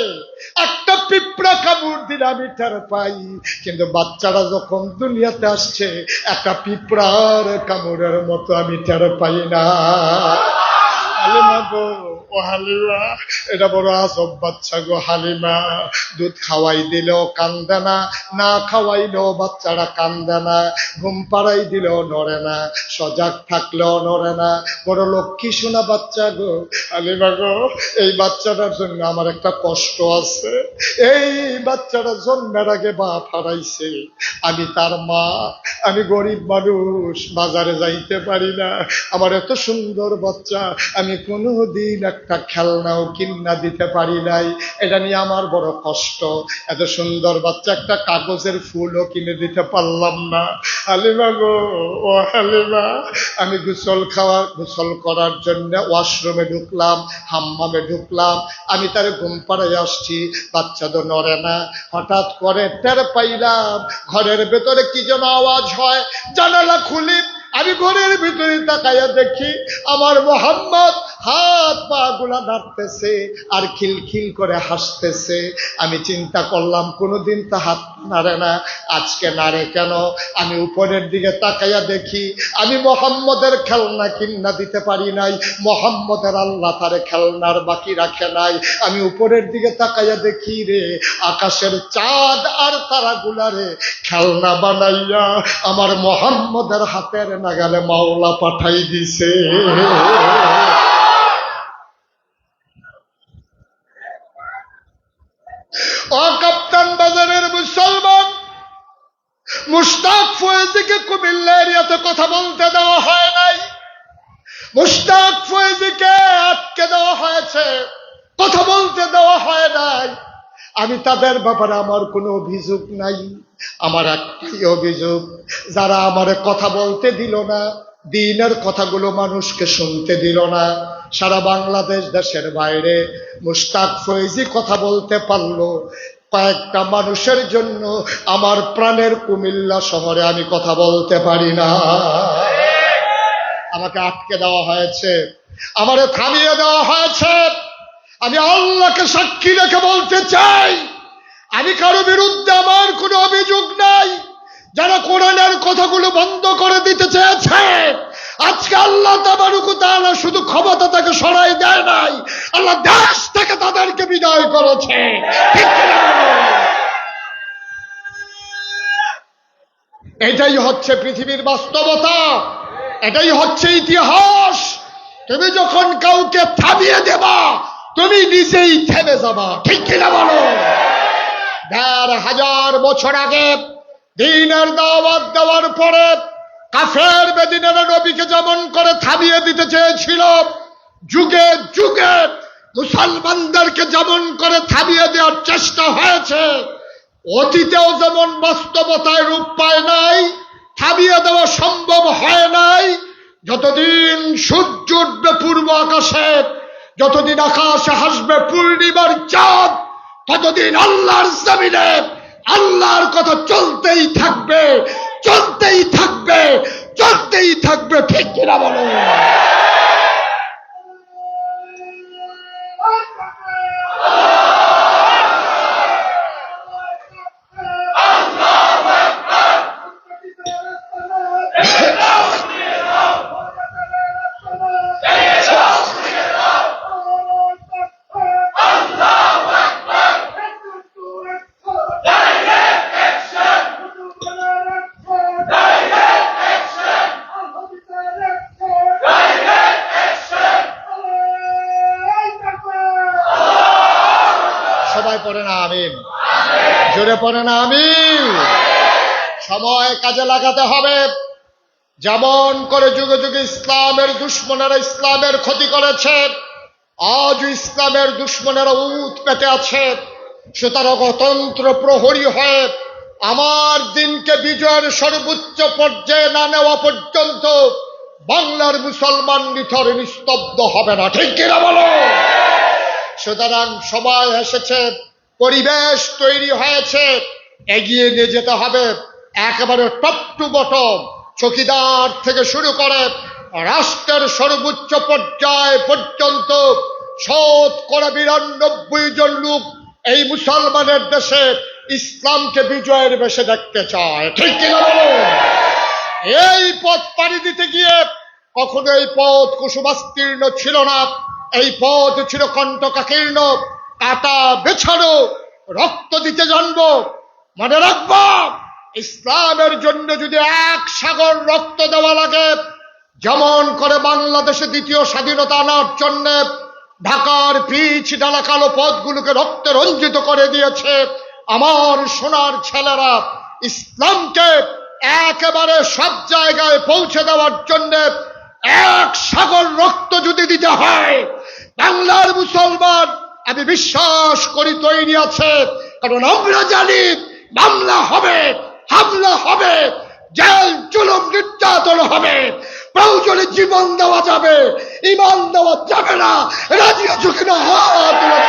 Speaker 1: একটা পিঁপড়া কামড় দিলে আমি টের পাই, কিন্তু বাচ্চাটা যখন দুনিয়াতে আসছে একটা পিঁপড়ার কামড়ের মতো আমি টের পাই না। হালিমা গো, ও হালিমা, এটা বড় আজব বাচ্চা গো হালিমা। দুধ খাওয়াই দিলেও কান্দে না, না খাওয়াইলেও বাচ্চারা কান্দে না, ঘুম পাড়াই দিলেও নড়ে না, সজাগ থাকলেও নড়ে না। বড় লক্ষ্মী শোনা বাচ্চা গো হালিমা গো। এই বাচ্চাটার জন্য আমার একটা কষ্ট আছে। এই বাচ্চাটা জন্মের আগে বাপ হারাইছে, আমি তার মা, আমি গরিব মানুষ, বাজারে যাইতে পারি না। আমার এত সুন্দর বাচ্চা, আমি কোনোদিন একটা খেলনাও কিনা দিতে পারি নাই, এটা নিয়ে আমার বড় কষ্ট। এত সুন্দর বাচ্চা, একটা কাগজের ফুলও কিনে দিতে পারলাম না। হালিমা গো, ও হালিমা, আমি গোসল করার জন্য ওয়াশরুমে ঢুকলাম, হাম্মামে ঢুকলাম, আমি তার ঘুম পাড়ায় আসছি, বাচ্চা তো নড়ে না। হঠাৎ করে টের পাইলাম ঘরের ভেতরে কি যেন আওয়াজ হয়। জানালা খুলি, আমি ঘরের ভিতরে তাকাইয়া দেখি আমার মোহাম্মদ হাত পা গুলা নাড়তেছে আর খিলখিল করে হাসতেছে। আমি চিন্তা করলাম কোনোদিন তা হাত নাড়ে না, আজকে নাড়ে কেন? আমি উপরের দিকে তাকাইয়া দেখি আমি মোহাম্মদের খেলনা কিনা দিতে পারি নাই, মোহাম্মদের আল্লাহ তারে খেলনার বাকি রাখে নাই। আমি উপরের দিকে তাকাইয়া দেখি রে, আকাশের চাঁদ আর তারাগুলারে খেলনা বানাইয়া আমার মোহাম্মদের হাতের নাগালে মাওলা পাঠাই দিছে। ও কাপ্তান বাজারের মুসলমান, মুশতাক ফয়েজীকে কুমিল্লা এরিয়াতে কথা বলতে দেওয়া হয় নাই, মুশতাক ফয়েজীকে আটকে দেওয়া হয়েছে, কথা বলতে দেওয়া হয় নাই। আমি তাদের ব্যাপারে আমার কোনো অভিযোগ নাই, আমার একটাই অভিযোগ, যারা আমারে কথা বলতে দিল না, দ্বীনের কথাগুলো মানুষকে শুনতে দিল না, সারা বাংলাদেশ দেশের বাইরে মুশতাক ফয়েজী কথা বলতে পারলো, কয়েকটা মানুষের জন্য আমার প্রাণের কুমিল্লা শহরে আমি কথা বলতে পারি না। আমাকে আটকে দেওয়া হয়েছে, আমারে থামিয়ে দেওয়া হয়েছে। আমি আল্লাহকে সাক্ষী রেখে বলতে চাই, আমি কারো বিরুদ্ধে আমার কোনো অভিযোগ নাই। যারা কোরআনের কথাগুলো বন্ধ করে দিতে চেয়েছে, আজকে আল্লাহ তাবারক ওয়া তাআলা শুধু ক্ষমতা থেকে সরাই দেয় নাই, আল্লাহ দেশ থেকে তাদেরকে বিদায় করেছে। এটাই হচ্ছে পৃথিবীর বাস্তবতা, এটাই হচ্ছে ইতিহাস। তুমি যখন কাউকে থামিয়ে দেবা, তুমি নিজেই থেমে যাবা, ঠিক কিনা বলো? ১,৫০০ বছর আগে দ্বীনের দাওয়াত দেওয়ার পরে কাফের বেদিনেরা নবীকে যেমন করে থামিয়ে দিতে চেয়েছিল, যুগে যুগে মুসলমানদেরকে যেমন করে থামিয়ে দেওয়ার চেষ্টা হয়েছে, অতীতেও যেমন বাস্তবতায় রূপ পায় নাই, থামিয়ে দেওয়া সম্ভব হয় নাই। যতদিন সূর্য উঠবে পূর্ব আকাশে, যতদিন আকাশে হাসবে পূর্ণিমার চাঁদ, ততদিন আল্লাহর জমিনে আল্লাহর কথা চলতেই থাকবে, চলতেই থাকবে, চলতেই থাকবে, ঠিক কিনা বলো? সবাই পড়ে না আমিন? জোরে পড়ে না আমিন? সময় কাজে লাগাতে হবে। যেমন করে যুগে যুগে ইসলামের দুশ্মনেরা ইসলামের ক্ষতি করেছে, আজ ইসলামের দুশ্মনেরা উত পেতে আছে। সুতরাং অতন্ত্র প্রহরী হয়ে আমার দিনকে বিজয়ের সর্বোচ্চ পর্যায়ে না নেওয়া পর্যন্ত বাংলার মুসলমান নিথর নিস্তব্ধ হবে না, ঠিক কিনা বলো? সুতরাং সময় এসেছে, পরিবেশ তৈরি হয়েছে, এগিয়ে নিয়ে যেতে হবে। একেবারে টপ টু বটম, চৌকিদার থেকে শুরু করে রাষ্ট্রের সর্বোচ্চ পর্যায় পর্যন্ত ৯২ জন লোক এই মুসলমানের দেশে ইসলামকে বিজয়ের বেশে দেখতে চায়, ঠিক কিনা বলো? এই পথ পাড়ি দিতে গিয়ে কখনো এই পথ কুসুমাস্তীর্ণ ছিল না, এই পথ ছিল কণ্টকাকীর্ণ, কাটা বেছানো, রক্ত দিতে জানবো। মনে রাখবো, ইসলামের জন্য যদি এক সাগর রক্ত দেওয়া লাগে, যেমন করে বাংলাদেশে দ্বিতীয় স্বাধীনতা আনার জন্য ঢাকার পিচ ডালা কালো পথগুলোকে রক্তে রঞ্জিত করে দিয়েছে, আমার সোনার ছেলেরা ইসলামকে একেবারে সব জায়গায় পৌঁছে দেওয়ার জন্য এক সাগর রক্ত যদি দিতে হয়, বাংলার মুসলমান আমি বিশ্বাস করি তৈরি আছে। কারণ আমরা জানি মামলা হবে, হামলা হবে, জেল জুলুম নির্যাতন হবে, প্রয়োজনে জীবন দেওয়া যাবে, ইমান দেওয়া যাবে না। রাজি আছো কিনা? হাত তুলে।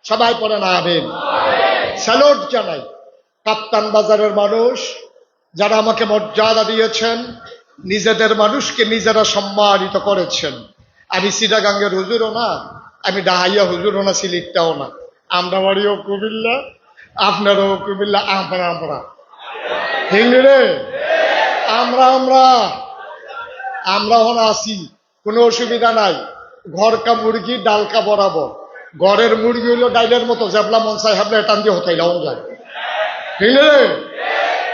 Speaker 1: সবাই পড়ে না আমিন। স্যালুট জানাই কাপ্তান বাজারের মানুষ, যারা আমাকে মর্যাদা দিয়েছেন, নিজেদের মানুষকে নিজেরা সম্মানিত করেছেন। আমি চিটাগাঙ্গের হুজুরও না, আমি ডাহাইয়া হুজুরও না, সিলেটটাও না। আমরা বাড়িও কুমিল্লা, আপনারও কুমিল্লা, আমরা হিংড়ে আমরা হন আছি, কোনো অসুবিধা নাই। ঘরকা মুরগি ডালকা বরাবর, ঘরের মুরগি হইলো ডাইলের মতো, জেবলা মন চাই হাবলা টান দিয়ে হতাইলাম যায়, ঠিক রে?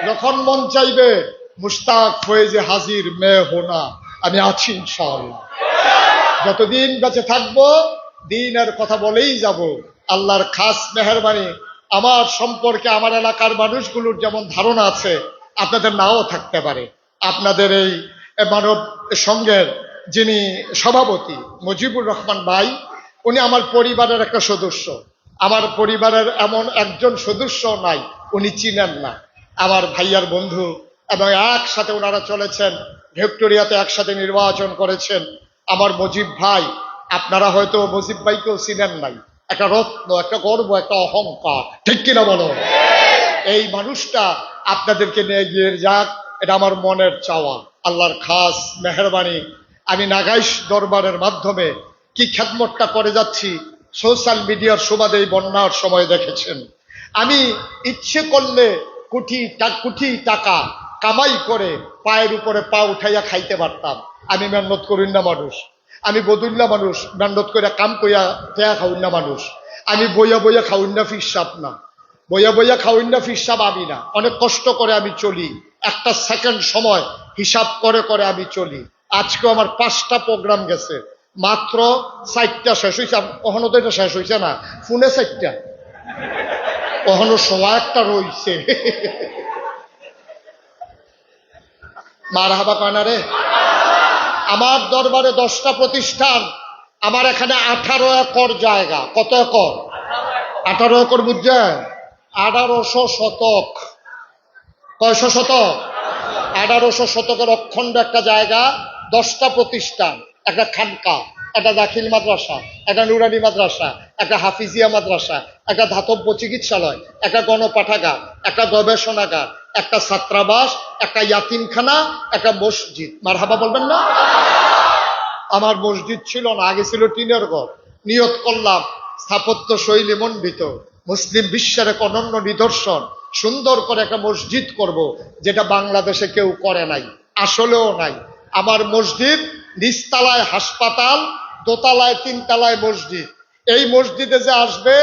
Speaker 1: যখন মন চাইবে মুস্তাক হয়ে যে হাজির মেয়ে হোনা, আমি আছি ইনশাআল্লাহ। যতদিন বেঁচে থাকবো দিনের কথা বলেই যাব। আল্লাহর খাস মেহেরবানি, আমার সম্পর্কে আমার এলাকার মানুষগুলোর যেমন ধারণা আছে, আপনাদের নাও থাকতে পারে। আপনাদের এই মানব সংঘের যিনি সভাপতি মুজিবুর রহমান ভাই, উনি আমার পরিবারের একটা সদস্য। আমার পরিবারের এমন একজন সদস্য নাই উনি চিনেন না, আমার ভাইয়ার বন্ধু, এবং একসাথে ওনারা চলেছেন, ভিক্টোরিয়াতে একসাথে নির্বাচন করেছেন। আমার মুজিব ভাই, আপনারা হয়তো মুজিব ভাইকেও চিনেন নাই, একটা রত্ন, একটা গর্ব, একটা অহংকার, ঠিক কিনা বলো? এই মানুষটা আপনাদেরকে নিয়ে গিয়ে যাক, এটা আমার মনের চাওয়া। আল্লাহর খাস মেহেরবানি, আমি নাগাইশ দরবারের মাধ্যমে কি খেদমতটা করে যাচ্ছি সোশ্যাল মিডিয়ার সুবাদে বন্যার সময় দেখেছেন। আমি ইচ্ছে করলে কোটি টাকা কামাই করে পায়ের উপরে পা উঠাইয়া খাইতে পারতাম। আমি মেহনত করিন না মানুষ, আমি বদুল্লা মানুষ, মেহনত করে কাম কইয়া টেয়া খাউন না মানুষ। আমি বইয়া খাউন না ফিসাব না, বইয়া খাউন না ফিসাব আমি না। অনেক কষ্ট করে আমি চলি, একটা সেকেন্ড সময় হিসাব করে করে আমি চলি। আজকেও আমার 5টা প্রোগ্রাম গেছে, মাত্র 4টা শেষ হয়েছে। কখনো তো এটা শেষ হয়েছে না, ফোনে 4টা, কখনো সময় একটা রয়েছে। মারহাবা কয়না রে। আমার দরবারে 10টা প্রতিষ্ঠান, আমার এখানে 18 একর জায়গা। কত একর? 18 একর, বুঝছেন? 1800 শতক। কয়শো শতক? 1800 শতকের অখণ্ড একটা জায়গা, 10টা প্রতিষ্ঠান, একটা খানকা, একটা দাখিল মাদ্রাসা, একটা নুরানি মাদ্রাসা, একটা হাফিজিয়া মাদ্রাসা, একটা ধাতব্য চিকিৎসালয়, একটা গণপাঠাগার, একটা গবেষণাগার, একটা ছাত্রাবাস, একটা ইয়াতিমখানা, একটা মসজিদ। মারহাবা বলবেন না? আমার মসজিদ ছিল না, আগে ছিল টিনের ঘর। নিয়ত করলাম স্থাপত্য শৈলী মণ্ডিত, মুসলিম বিশ্বের এক অনন্য নিদর্শন, সুন্দর করে একটা মসজিদ করব, যেটা বাংলাদেশে কেউ করে নাই, আসলেও নাই। আমার মসজিদ নিচতলায় হাসপাতাল, দোতলায় 3 তলায় মসজিদ। এই মসজিদে যে আসবে,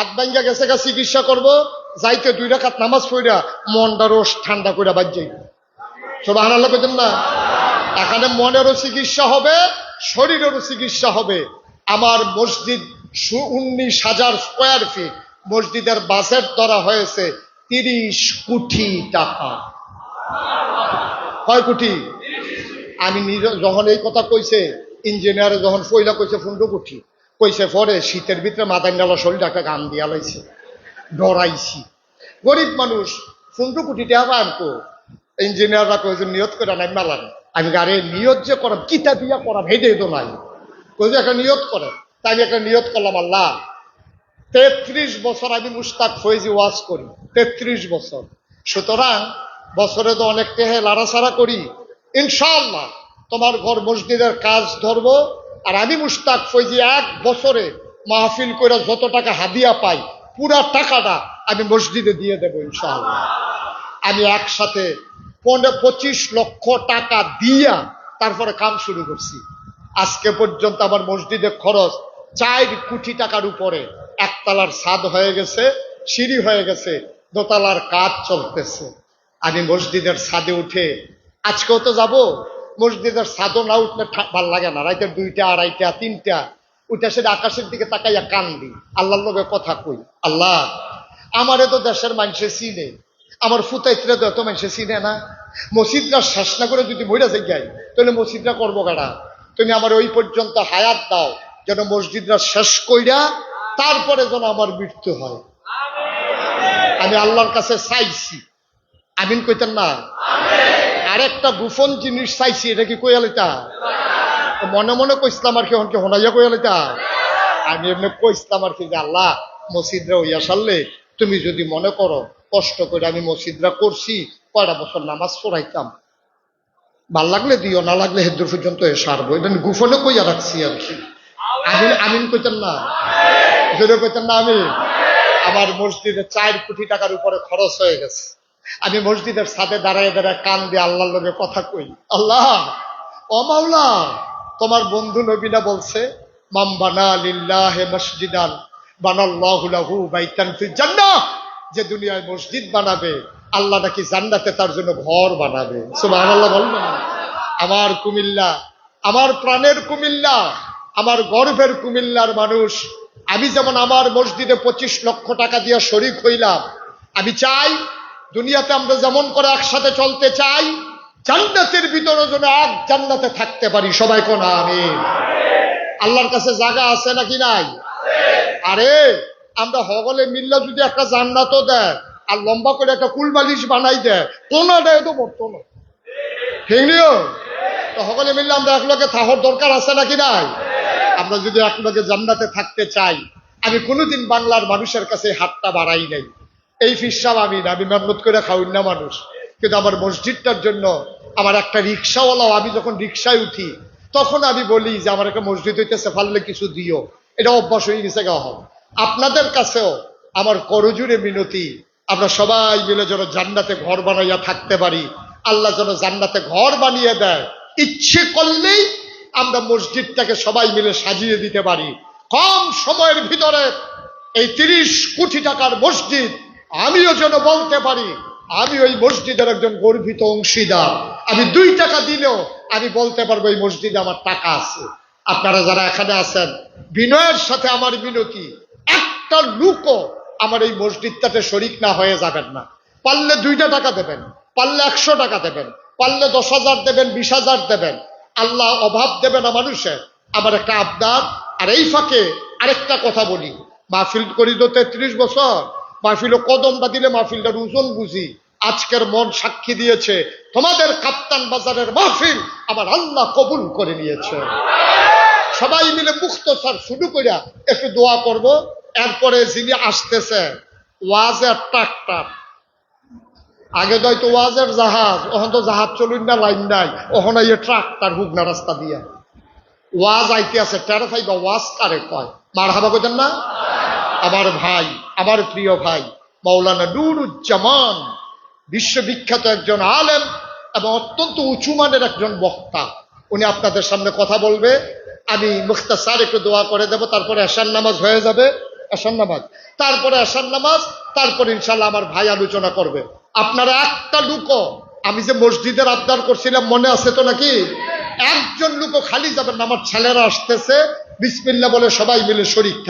Speaker 1: আধভাঙ্গা গেছে গা চিকিৎসা করব, যাইতে 2 রাকাত নামাজ পড়া মনটা রোজ ঠান্ডা করে বাদ যাই। সুবহানাল্লাহ কইতেন না? এখানে মনেরও চিকিৎসা হবে, শরীরেরও চিকিৎসা হবে। আমার মসজিদ 19,000 স্কোয়ার ফিট, মসজিদের বাজেট ধরা হয়েছে 30 কোটি টাকা। কয় কোটি? আমি যখন এই কথা কইছে, ইঞ্জিনিয়ারে যখন ফইলা কইছে 15 কোটি কইছে, পরে শীতের ভিতরে মাথায় ডালা শরীরটা একটা গান দিয়া লাইছে, ডরাইছি। গরিব মানুষ 15 কোটি টাকা পাবো। ইঞ্জিনিয়াররা কয়েছে নিয়ত করে নাই মেলান। আমি গাড়ি নিয়ত যে করাম, কিতা দিয়া করাম, হেঁটে তো নাই, কইছে একটা নিয়ত করেন। তাই আমি একটা নিয়ত করলাম, আল্লাহ 33 বছর আমি মুস্তাক ফয়েজি ওয়াজ করি, 33 বছর। সুতরাং বছরে তো অনেক টেহে লাড়াছাড়া করি, ইনশাআল্লাহ তোমার ঘর মসজিদের কাজ ধরবো, আর আমি মুশতাক ফৈজি এক বছরে মাহফিল করে যত টাকা হাদিয়া পাই পুরা টাকাটা আমি মসজিদে দিয়ে দেবো ইনশাআল্লাহ। আমি একসাথে 25 লক্ষ টাকা দিয়া তারপরে কাম শুরু করছি। আজকে পর্যন্ত আমার মসজিদে খরচ 4 কোটি টাকার উপরে। একতলার ছাদ হয়ে গেছে, সিঁড়ি হয়ে গেছে, দোতলার কাজ চলতেছে। আমি মসজিদের ছাদে উঠে আজকেও তো যাব, মসজিদের ছাদও না উঠলে ভাল লাগে না। রাইতের 2টা, 2:30, 3টা উঠে সেটা আকাশের দিকে তাকাইয়া কান্দি, আল্লাহর লগে কথা কই, আল্লাহ আমারে তো দেশের মানুষে চিনে, আমার ফুতাইত্রে তো এত মানুষে চিনে না। মসজিদটা শেষ না করে যদি মইরা যাই তাহলে মসজিদটা করবো কারা? তুমি আমার ওই পর্যন্ত হায়াত দাও যেন মসজিদটা শেষ কইরা তারপরে যেন আমার মৃত্যু হয়। আমি আল্লাহর কাছে চাইছি, আমিন কইতেন না? আরেকটা গোপন জিনিস চাইছি, এটা কি কইয়ালিতা? মনে মনে কইসলাম আর কি, হনকে হনাইয়া কইয়ালিতা? আমি এমনি কইসলাম আর কি যে আল্লাহ মসজিদরা হইয়া সারলে তুমি যদি মনে করো কষ্ট করে আমি মসজিদরা করছি, কয়টা বছর নামাজ পড়াইতাম, ভাল লাগলে দিও, না লাগলে হেদুর পর্যন্ত সারবো, এটা গোপনে কইয়া রাখছি আর কি। আমিন আমিন কইতেন না? জোরে কইতেন না? আমি আমার মসজিদে 4 কোটি টাকার উপরে খরচ হয়ে গেছে। আমি মসজিদের ছাদে দাঁড়ায় দাঁড়ায় কান দিয়ে আল্লাহর লগে কথা কই, আল্লাহ ও মাওলা, তোমার বন্ধু নবীনা বলছে মান বানা লিল্লাহি মসজিদান বানাল্লাহু লাহু বাইতান ফিল জান্নাহ, যে দুনিয়ায় মসজিদ বানাবে আল্লাহ নাকি জান্নাতে তার জন্য ঘর বানাবে। সুবহানাল্লাহ বলবেন? আমার কুমিল্লা, আমার প্রাণের কুমিল্লা, আমার গর্বের কুমিল্লার মানুষ, আমি যেমন আমার মসজিদে 25 লক্ষ টাকা দিয়ে শরীক হইলাম, আমি চাই দুনিয়াতে আমরা যেমন করে একসাথে চলতে চাই, জান্নাতের ভিতরে যেন এক জান্নাতে থাকতে পারি। সবাই কোন আমিন। আল্লাহর কাছে জায়গা আছে নাকি নাই? আরে আমরা হগলে মিল্লা যদি একটা জান্নাতও দেয় আর লম্বা করে একটা কুলবালিশ বানাই দেয়, কোনো দেয় তো বর্ত না, ঠিক নিও তো হগলে মিললে আমরা একলগে থাকার দরকার আছে নাকি নাই? আমরা যদি একলগে জান্নাতে থাকতে চাই, আমি কোনোদিন বাংলার মানুষের কাছে হাতটা বাড়াই নাই। এই ফিসাব আমি না, আমি মেহনত করে খাওয়াই না মানুষ, কিন্তু আমার মসজিদটার জন্য আমার একটা রিক্সাওয়ালাও, আমি যখন রিক্সায় উঠি তখন আমি বলি যে আমার একটা মসজিদ হইতেছে, পারলে কিছু দিও। এটা অভ্যাস হয়ে গেছে গা। আপনাদের কাছেও আমার করজুড়ে মিনতি, আমরা সবাই মিলে যেন জান্নাতে ঘর বানাইয়া থাকতে পারি। আল্লাহ যেন জান্নাতে ঘর বানিয়ে দেয়, ইচ্ছে করলেই আমরা মসজিদটাকে সবাই মিলে সাজিয়ে দিতে পারি। কম সময়ের ভিতরে এই 30 কোটি টাকার মসজিদ আমিও যেন বলতে পারি আমি ওই মসজিদের একজন গর্বিত অংশীদার। আমি 2 টাকা দিলেও আমি বলতে পারবো এই মসজিদে আমার টাকা আছে। আপনারা যারা এখানে আছেন, বিনয়ের সাথে আমার বিনতি, একটা লোকও আমার এই মসজিদটাতে শরিক না হয়ে যাবেন না। পারলে 2টা টাকা দেবেন, পারলে 100 টাকা দেবেন, পারলে 10,000 দেবেন, 20,000 দেবেন। আল্লাহ অভাব দেবে না মানুষের। আমার একটা আবদার। আর এই ফাঁকে আরেকটা কথা বলি, মাহফিল করি তো 33 বছর, মাহফিল কদমটা দিলে মাহফিলটার ওজন বুঝি। আজকের মন সাক্ষী দিয়েছে, তোমাদের কাপ্তান বাজারের মাহফিল আমার আল্লাহ কবুল করে নিয়েছে। সবাই মিলে মুখতসার শুরু করিয়া একটু দোয়া করব। এরপরে যিনি আসতেছে, ওয়াজের ট্রাক্টর, আগে তো ওয়াজের জাহাজ, ওখান তো জাহাজ চলুন না, লাইন নাই, ওখানে এই ট্রাক্টর হুগনা রাস্তা দিয়া ওয়াজ আইতে আছে। টের পাইবা ওয়াজ কারে কয়? মারহাবা কইতেন না? আমার ভাই, আমার প্রিয় ভাই মাওলানা নুরুজ্জামান, বিশ্ববিখ্যাত একজন আলেম এবং অত্যন্ত উঁচু মানের একজন বক্তা, উনি আপনাদের সামনে কথা বলবে। আমি মুখতাসার একটু দোয়া করে দেব, তারপরে এশার নামাজ হয়ে যাবে, এশার নামাজ, তারপরে এশার নামাজ, তারপরে ইনশাল্লাহ আমার ভাই আলোচনা করবে। আপনারা একটা লোকও, আমি যে মসজিদের আবদার করছিলাম মনে আছে তো নাকি? একজন লোকও খালি যাবেন না। আমার ছেলেরা আসতেছে, বিসমিল্লাহ বলে সবাই মিলে শরীক থাকে।